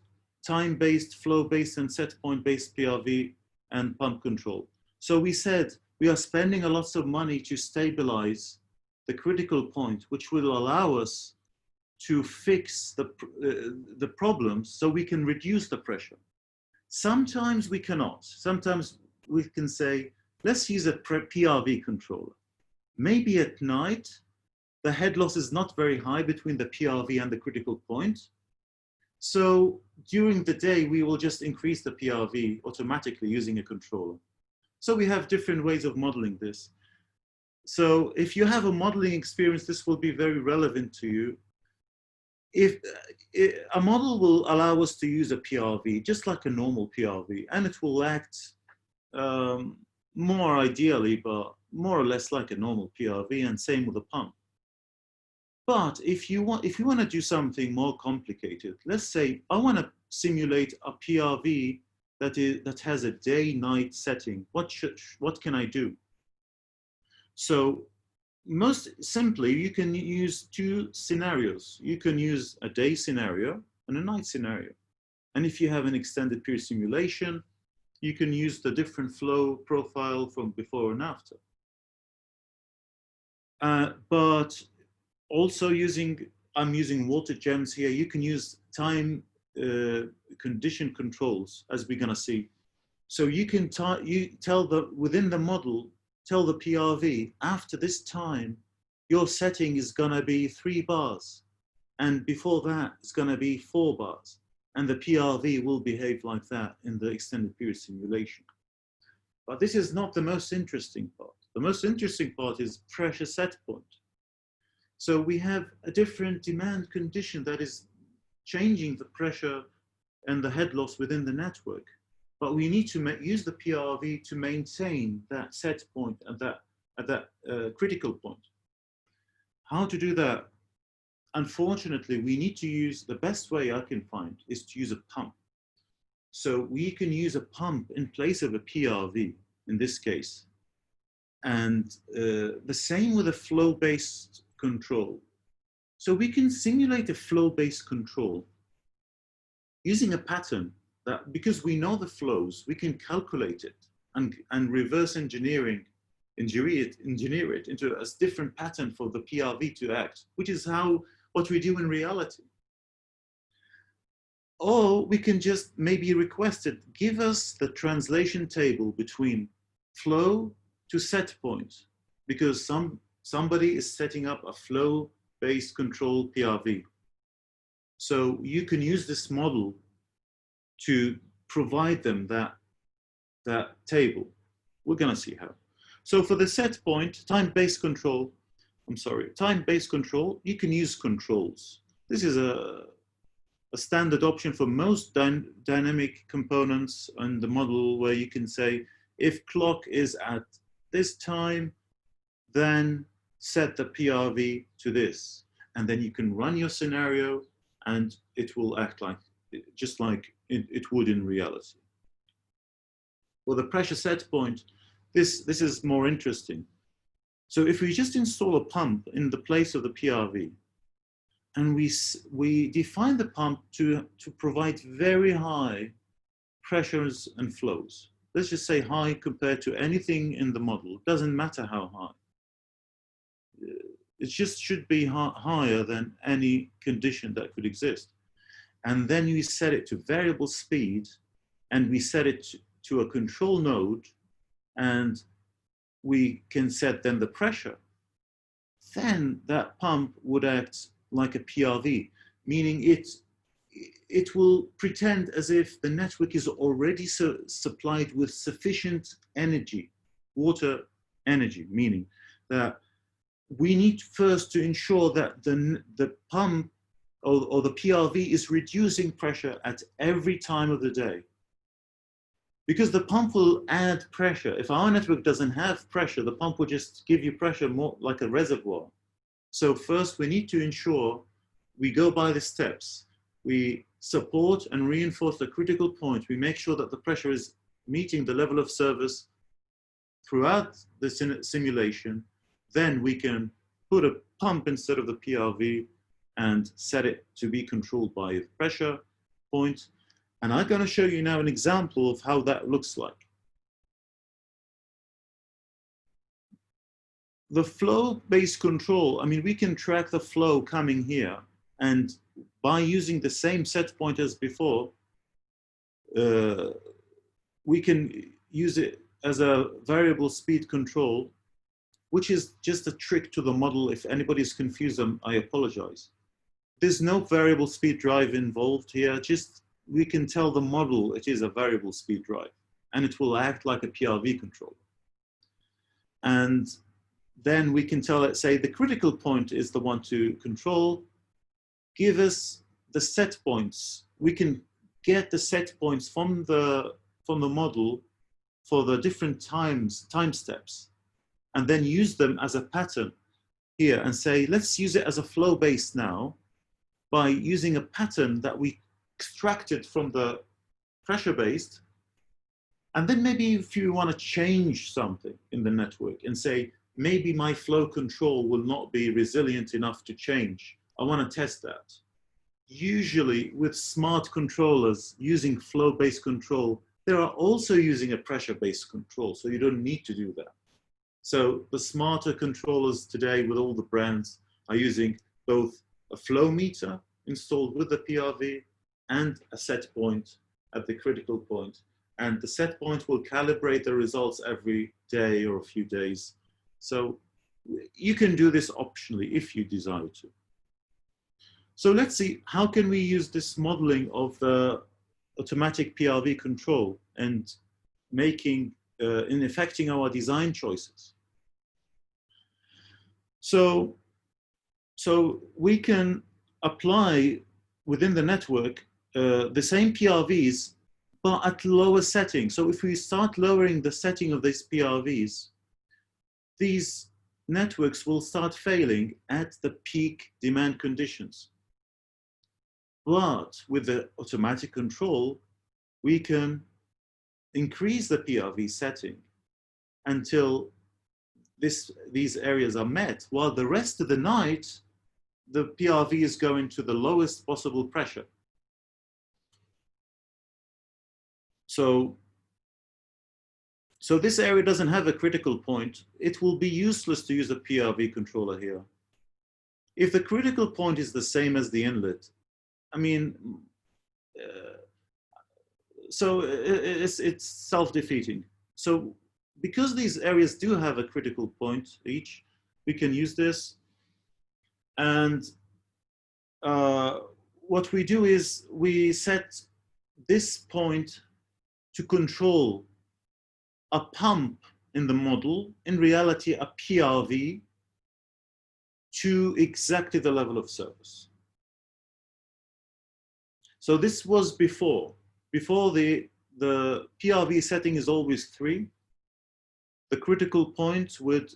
time-based, flow-based, and set point-based PRV and pump control. So we said we are spending a lot of money to stabilize the critical point, which will allow us to fix the problems so we can reduce the pressure. Sometimes we cannot. Sometimes we can say, let's use a PRV controller. Maybe at night, the head loss is not very high between the PRV and the critical point. So during the day, we will just increase the PRV automatically using a controller. So we have different ways of modeling this. So if you have a modeling experience, this will be very relevant to you. If a model will allow us to use a PRV, just like a normal PRV, and it will act um, more ideally, but more or less like a normal PRV, and same with a pump. But if you want to do something more complicated, let's say I want to simulate a PRV that has a day-night setting. What can I do? So most simply, you can use two scenarios. You can use a day scenario and a night scenario. And if you have an extended period simulation, you can use the different flow profile from before and after. But also I'm using water gems here. You can use time condition controls, as we're gonna see. So you can within the model, tell the PRV, after this time, your setting is gonna be 3 bars. And before that, it's gonna be 4 bars. And the PRV will behave like that in the extended period simulation. But this is not the most interesting part. The most interesting part is pressure set point. So we have a different demand condition that is changing the pressure and the head loss within the network. But we need to use the PRV to maintain that set point at that critical point. How to do that? Unfortunately, we need to use, the best way I can find is to use a pump. So we can use a pump in place of a PRV in this case. And the same with a flow-based control. So we can simulate a flow-based control using a pattern that, because we know the flows, we can calculate it and reverse engineer it into a different pattern for the PRV to act, which is what we do in reality. Or we can just maybe request it, give us the translation table between flow to set point, because somebody is setting up a flow-based control PRV. So you can use this model to provide them that table. We're gonna see how. So for the set point, time-based control, you can use controls. This is a standard option for most dynamic components on the model, where you can say, if clock is at this time, then set the PRV to this. And then you can run your scenario and it will act just like it would in reality. For the pressure set point, this is more interesting. So if we just install a pump in the place of the PRV, and we define the pump to provide very high pressures and flows. Let's just say high compared to anything in the model. It doesn't matter how high. It just should be higher than any condition that could exist. And then we set it to variable speed, and we set it to a control node, and we can set then the pressure. Then that pump would act like a PRV, meaning it will pretend as if the network is already supplied with sufficient energy, water energy, meaning that we need first to ensure that the pump or the PRV is reducing pressure at every time of the day. Because the pump will add pressure. If our network doesn't have pressure, the pump will just give you pressure more like a reservoir. So first we need to ensure we go by the steps. We support and reinforce the critical point. We make sure that the pressure is meeting the level of service throughout the simulation. Then we can put a pump instead of the PRV and set it to be controlled by the pressure point. And I'm going to show you now an example of how that looks like. The flow-based control, I mean, we can track the flow coming here, and by using the same set point as before, we can use it as a variable speed control, which is just a trick to the model. If anybody's confused, I apologize. There's no variable speed drive involved here, just we can tell the model it is a variable speed drive, and it will act like a PRV controller. And then we can tell it, say the critical point is the one to control. Give us the set points. We can get the set points from the model for the different time steps, and then use them as a pattern here and say, let's use it as a flow base now by using a pattern that we extracted from the pressure based. And then maybe if you want to change something in the network and say, maybe my flow control will not be resilient enough to change, I want to test that. Usually with smart controllers using flow-based control, they are also using a pressure-based control, so you don't need to do that. So the smarter controllers today with all the brands are using both a flow meter installed with the PRV and a set point at the critical point. And the set point will calibrate the results every day or a few days. So you can do this optionally if you desire to. So let's see, how can we use this modeling of the automatic PRV control and making, in affecting our design choices? So we can apply within the network the same PRVs, but at lower settings. So if we start lowering the setting of these PRVs, these networks will start failing at the peak demand conditions. But with the automatic control, we can increase the PRV setting until these areas are met, while the rest of the night, the PRV is going to the lowest possible pressure. So this area doesn't have a critical point. It will be useless to use a PRV controller here. If the critical point is the same as the inlet, I mean, so it's self-defeating. So because these areas do have a critical point each, we can use this. And what we do is we set this point to control a pump in the model, in reality a PRV, to exactly the level of service. So this was before the PRV setting is always 3. The critical point would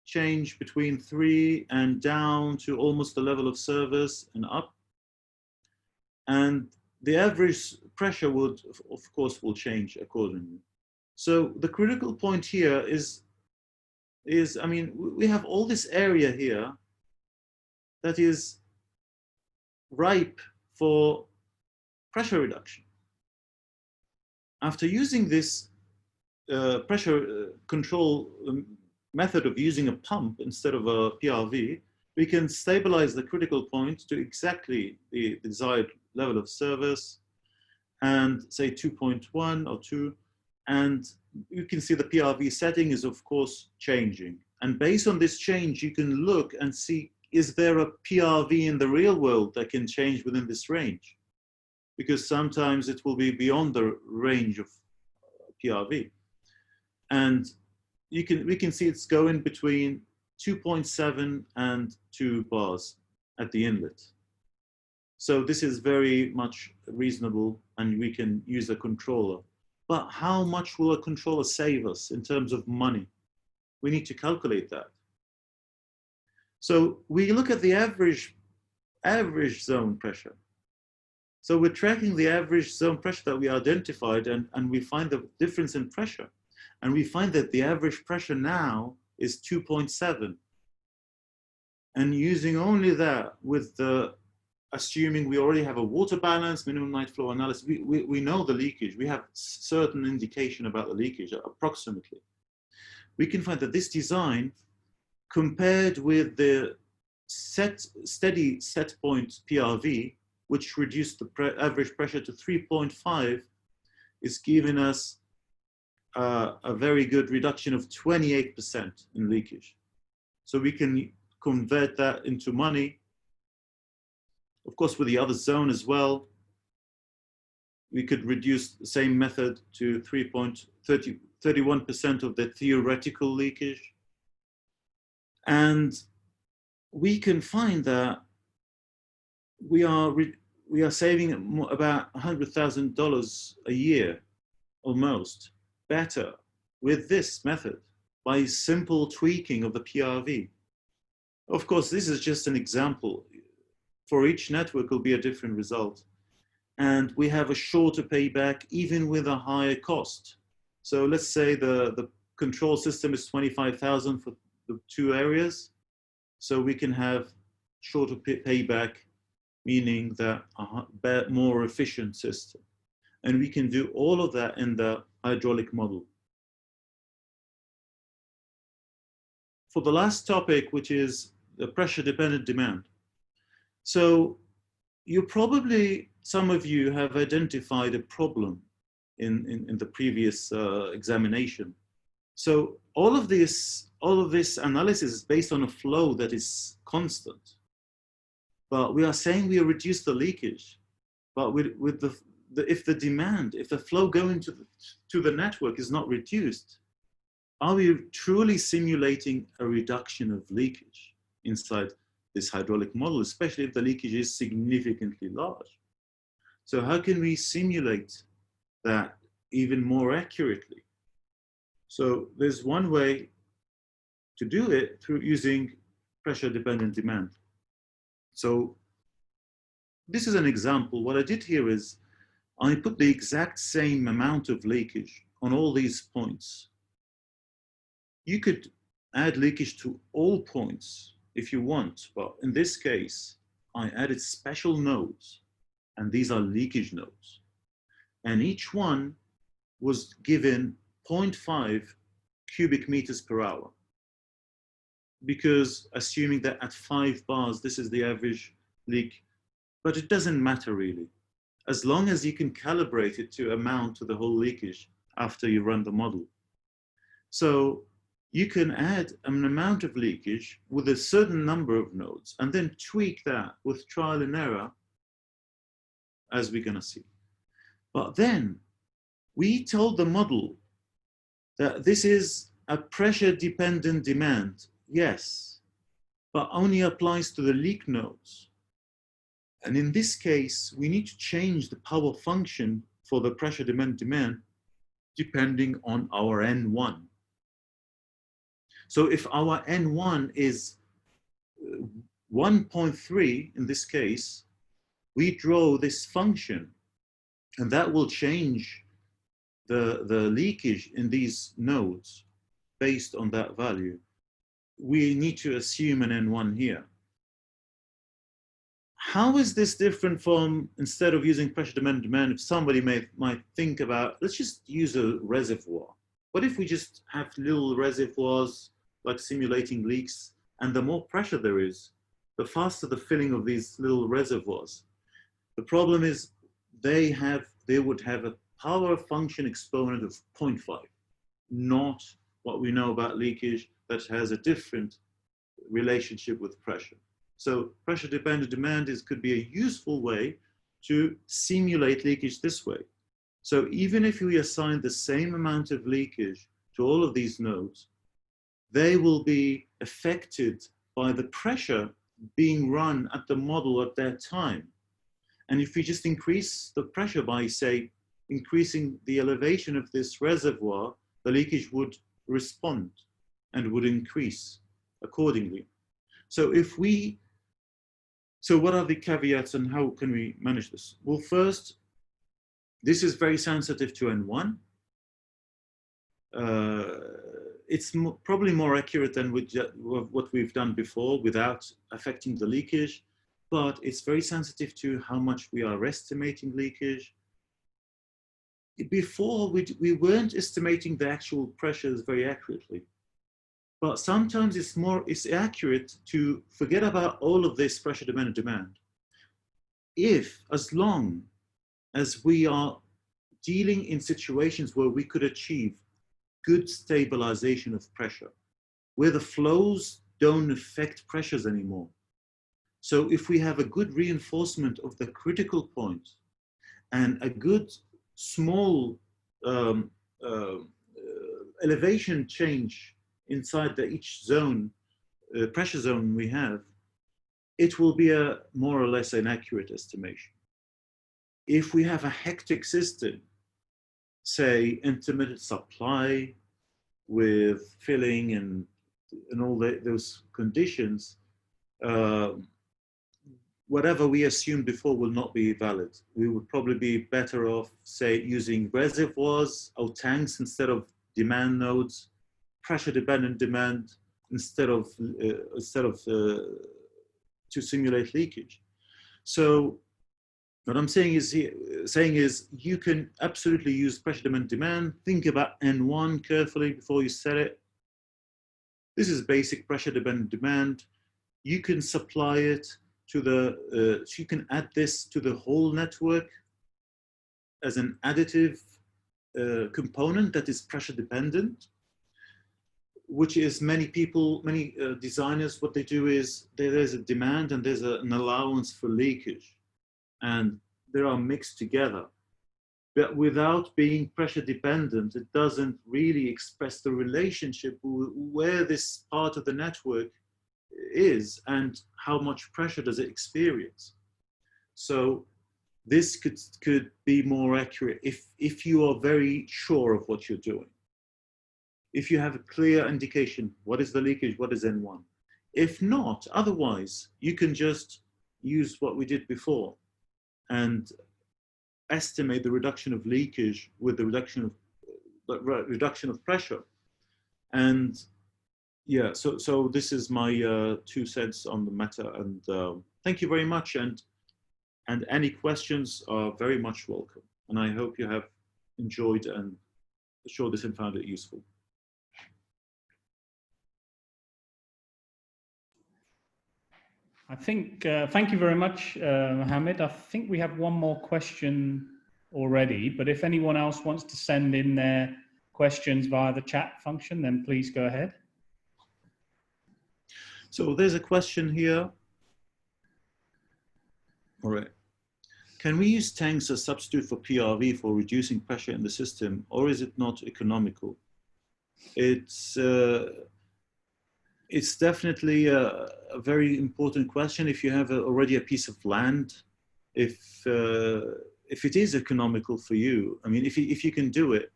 change between 3 and down to almost the level of service and up. And the average pressure would, of course, will change accordingly. So the critical point here is, I mean, we have all this area here that is ripe for pressure reduction. After using this pressure control method of using a pump instead of a PRV, we can stabilize the critical point to exactly the desired level of service, and say 2.1 or 2, and you can see the PRV setting is of course changing. And based on this change, you can look and see, is there a PRV in the real world that can change within this range? Because sometimes it will be beyond the range of PRV. And we can see it's going between 2.7 and 2 bars at the inlet. So this is very much reasonable, and we can use a controller. But how much will a controller save us in terms of money? We need to calculate that. So we look at the average zone pressure. So we're tracking the average zone pressure that we identified, and we find the difference in pressure. And we find that the average pressure now is 2.7. And using only that, with the assuming we already have a water balance, minimum night flow analysis, we know the leakage. We have certain indication about the leakage, approximately. We can find that this design, compared with the steady set point PRV, which reduced the average pressure to 3.5, is giving us a very good reduction of 28% in leakage. So we can convert that into money. Of course, with the other zone as well, we could reduce the same method to 31% of the theoretical leakage. And we can find that we are saving about $100,000 a year, almost, better with this method by simple tweaking of the PRV. Of course, this is just an example. For each network, will be a different result. And we have a shorter payback, even with a higher cost. So let's say the control system is 25,000 for the 2 areas. So we can have shorter payback, meaning that a more efficient system. And we can do all of that in the hydraulic model. For the last topic, which is the pressure-dependent demand. So you probably, some of you have identified a problem in the previous examination. So all of this analysis is based on a flow that is constant. But we are saying we reduce the leakage. But with if the demand, if the flow going to the network is not reduced, are we truly simulating a reduction of leakage inside this hydraulic model, especially if the leakage is significantly large? So how can we simulate that even more accurately? So there's one way to do it through using pressure-dependent demand. So this is an example. What I did here is I put the exact same amount of leakage on all these points. You could add leakage to all points if you want, but in this case, I added special nodes, and these are leakage nodes. And each one was given 0.5 cubic meters per hour, because assuming that at 5 bars, this is the average leak, but it doesn't matter really, as long as you can calibrate it to amount to the whole leakage after you run the model. So you can add an amount of leakage with a certain number of nodes and then tweak that with trial and error, as we're going to see. But then we told the model that this is a pressure-dependent demand, yes, but only applies to the leak nodes. And in this case, we need to change the power function for the pressure-dependent demand depending on our N1. So if our N1 is 1.3 in this case, we draw this function, and that will change the leakage in these nodes based on that value. We need to assume an N1 here. How is this different from, instead of using pressure-dependent demand, if somebody might think about, let's just use a reservoir. What if we just have little reservoirs like simulating leaks, and the more pressure there is, the faster the filling of these little reservoirs. The problem is they would have a power function exponent of 0.5, not what we know about leakage that has a different relationship with pressure. So pressure-dependent demand could be a useful way to simulate leakage this way. So even if we assign the same amount of leakage to all of these nodes, they will be affected by the pressure being run at the model at that time. And if we just increase the pressure by, say, increasing the elevation of this reservoir, the leakage would respond and would increase accordingly. So so what are the caveats and how can we manage this? Well, first, this is very sensitive to N1. It's probably more accurate than what we've done before without affecting the leakage, but it's very sensitive to how much we are estimating leakage. Before, we weren't estimating the actual pressures very accurately, but sometimes it's accurate to forget about all of this pressure-dependent demand. As long as we are dealing in situations where we could achieve good stabilization of pressure, where the flows don't affect pressures anymore. So if we have a good reinforcement of the critical point and a good small elevation change inside each zone pressure zone we have, it will be a more or less an accurate estimation. If we have a hectic system, say intermittent supply with filling and all those conditions, whatever we assumed before will not be valid. We would probably be better off, say, using reservoirs or tanks instead of demand nodes, pressure-dependent demand instead of to simulate leakage. So what I'm saying is you can absolutely use pressure-dependent demand. Think about N1 carefully before you set it. This is basic pressure-dependent demand. You can supply it to the, you can add this to the whole network as an additive component that is pressure dependent, which is many designers, what they do is there's a demand and there's an allowance for leakage, and they are mixed together. But without being pressure dependent, it doesn't really express the relationship where this part of the network is and how much pressure does it experience. So this could be more accurate if you are very sure of what you're doing. If you have a clear indication, what is the leakage, what is N1? If not, otherwise, you can just use what we did before and estimate the reduction of leakage with the reduction of pressure. And yeah, so this is my 2 cents on the matter, and thank you very much. And any questions are very much welcome. And I hope you have enjoyed and sure this and found it useful. I think, thank you very much, Mohammed. I think we have one more question already, but if anyone else wants to send in their questions via the chat function, then please go ahead. So there's a question here. All right. Can we use tanks as substitute for PRV for reducing pressure in the system, or is it not economical? It's definitely a very important question. If you have already a piece of land, if it is economical for you, I mean, if you can do it.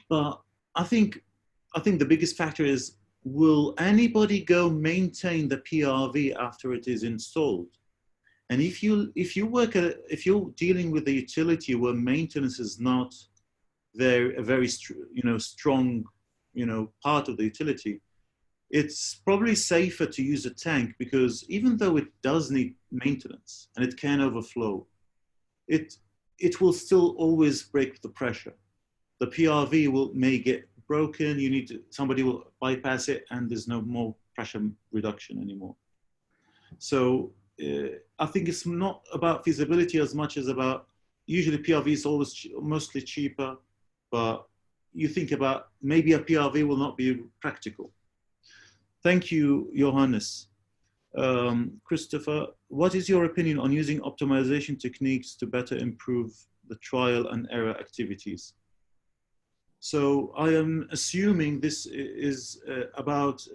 But I think the biggest factor is, will anybody go maintain the PRV after it is installed? And if you're dealing with a utility where maintenance is not a very strong part of the utility, it's probably safer to use a tank, because even though it does need maintenance and it can overflow, it will still always break the pressure. The PRV may get broken, somebody will bypass it, and there's no more pressure reduction anymore. So I think it's not about feasibility as much as about, usually PRV is always mostly cheaper, but you think about maybe a PRV will not be practical. Thank you, Johannes. Christopher, what is your opinion on using optimization techniques to better improve the trial and error activities? So I am assuming this is about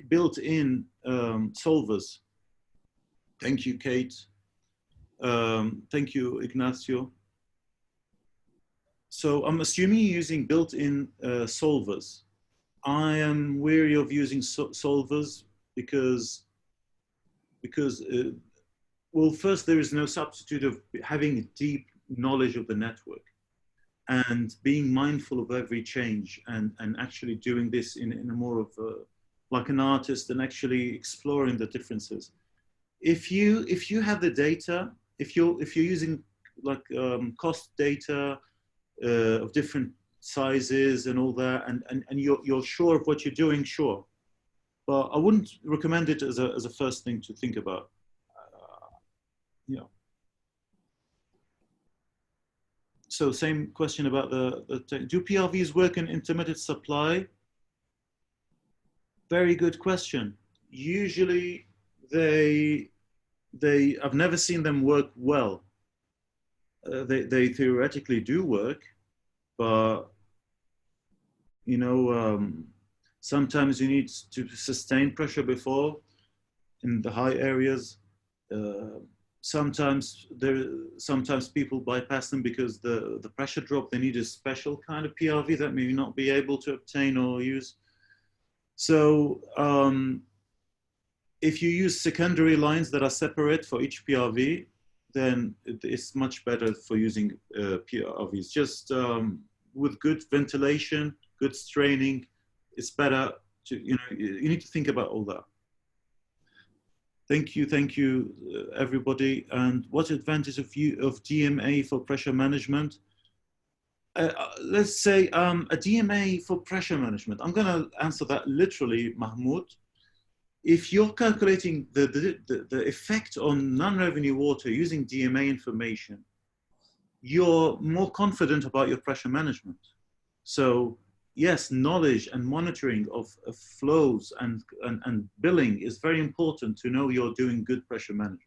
built-in solvers. Thank you, Kate. Thank you, Ignacio. So I'm assuming you're using built-in solvers. I am wary of using solvers because well, first, there is no substitute of having a deep knowledge of the network and being mindful of every change and actually doing this in a more of like an artist and actually exploring the differences. If you have the data, if you're using like cost data of different sizes and all that, and you're sure of what you're doing, sure. But I wouldn't recommend it as a first thing to think about. Yeah. So same question about do PRVs work in intermittent supply? Very good question. Usually I've never seen them work well. They theoretically do work, but Sometimes you need to sustain pressure before in the high areas. Sometimes people bypass them because the pressure drop, they need a special kind of PRV that may not be able to obtain or use. So if you use secondary lines that are separate for each PRV, then it's much better for using PRVs. Just with good ventilation, good straining, it's better to, you need to think about all that. Thank you, everybody. And what advantage of DMA for pressure management? Let's say a DMA for pressure management. I'm going to answer that literally, Mahmoud. If you're calculating the effect on non-revenue water using DMA information, you're more confident about your pressure management. So yes, knowledge and monitoring of flows and billing is very important to know you're doing good pressure management.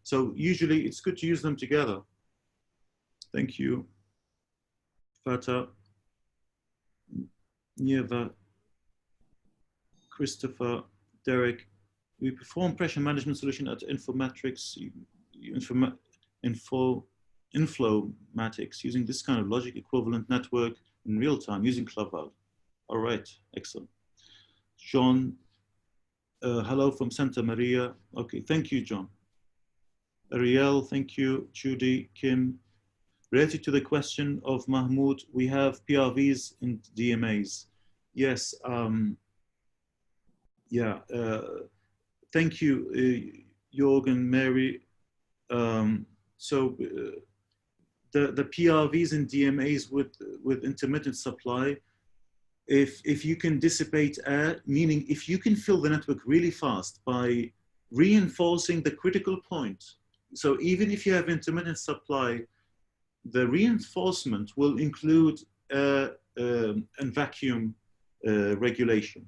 So usually it's good to use them together. Thank you. Fata, Nieva, Christopher, Derek. We perform pressure management solution at Infometrics, Inflowmatics using this kind of logic equivalent network in real time using Cloud. All right, excellent. John, hello from Santa Maria. Okay, thank you, John. Ariel, thank you. Judy, Kim. Related to the question of Mahmoud, we have PRVs and DMAs. Yes, yeah, thank you, Jorgen, Mary. So the PRVs and DMAs with intermittent supply, if you can dissipate air, meaning if you can fill the network really fast by reinforcing the critical point. So even if you have intermittent supply, the reinforcement will include and vacuum regulation.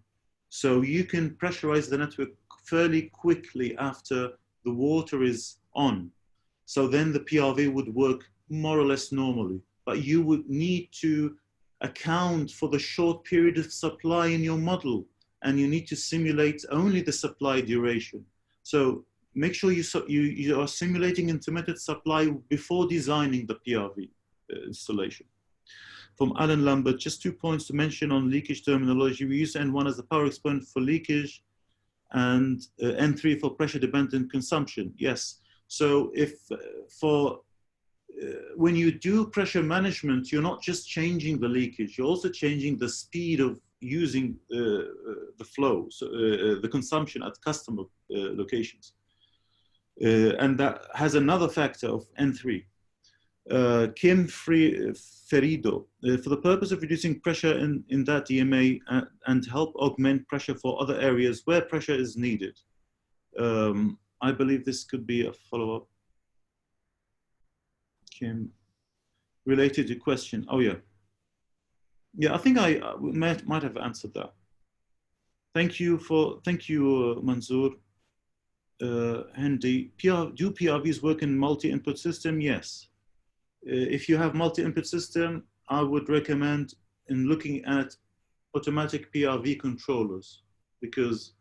So you can pressurize the network fairly quickly after the water is on. So then the PRV would work more or less normally, but you would need to account for the short period of supply in your model, and you need to simulate only the supply duration. So make sure you are simulating intermittent supply before designing the PRV installation. From Alan Lambert, just 2 points to mention on leakage terminology. We use N1 as the power exponent for leakage and N3 for pressure dependent consumption. Yes. So if when you do pressure management, you're not just changing the leakage, you're also changing the speed of using the flow, so, the consumption at customer locations. And that has another factor of N3. Kim Ferido, for the purpose of reducing pressure in that DMA and help augment pressure for other areas where pressure is needed. I believe this could be a follow-up. Kim, related to question. Oh yeah. Yeah, I think I might have answered that. Thank you, Manzoor. Hendy, do PRVs work in multi-input system? Yes. If you have multi-input system, I would recommend in looking at automatic PRV controllers because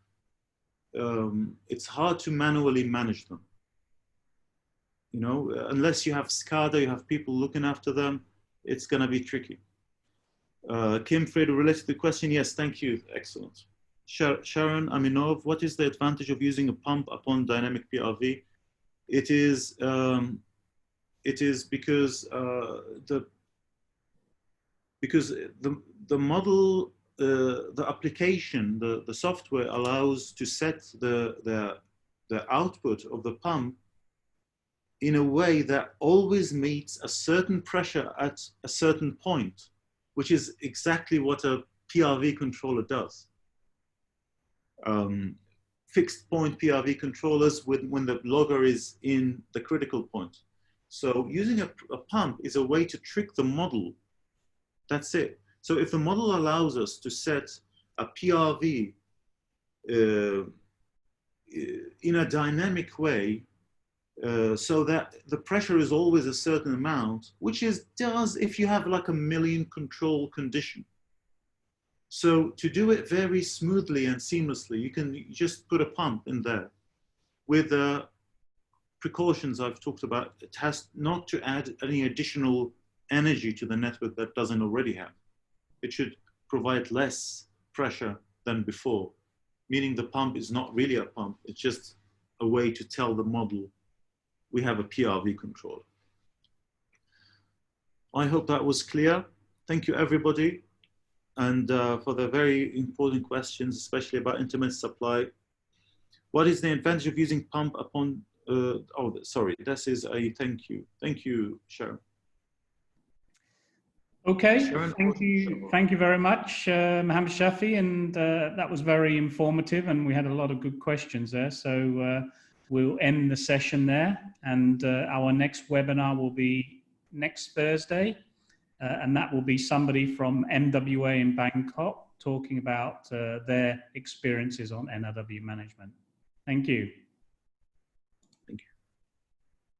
it's hard to manually manage them. You know, unless you have SCADA, you have people looking after them, it's going to be tricky. Kim Fredo, related to the question, yes, thank you, excellent. Sharon Aminov, what is the advantage of using a pump upon dynamic PRV? It is because the model, the application, the software allows to set the output of the pump in a way that always meets a certain pressure at a certain point, which is exactly what a PRV controller does. Fixed point PRV controllers when the logger is in the critical point. So using a pump is a way to trick the model. That's it. So if the model allows us to set a PRV in a dynamic way, so that the pressure is always a certain amount, which does if you have like a million control condition. So to do it very smoothly and seamlessly, you can just put a pump in there with the precautions I've talked about. It has not to add any additional energy to the network that doesn't already have. It should provide less pressure than before, meaning the pump is not really a pump. It's just a way to tell the model we have a PRV controller. I hope that was clear. Thank you, everybody. And for the very important questions, especially about intermittent supply. What is the advantage of using pump upon, oh, sorry, this is a thank you. Thank you, Sharon. Okay, Sharon, thank you very much, Mohammed Shafei, and that was very informative, and we had a lot of good questions there. So we'll end the session there, and our next webinar will be next Thursday, and that will be somebody from MWA in Bangkok talking about their experiences on NRW management. Thank you.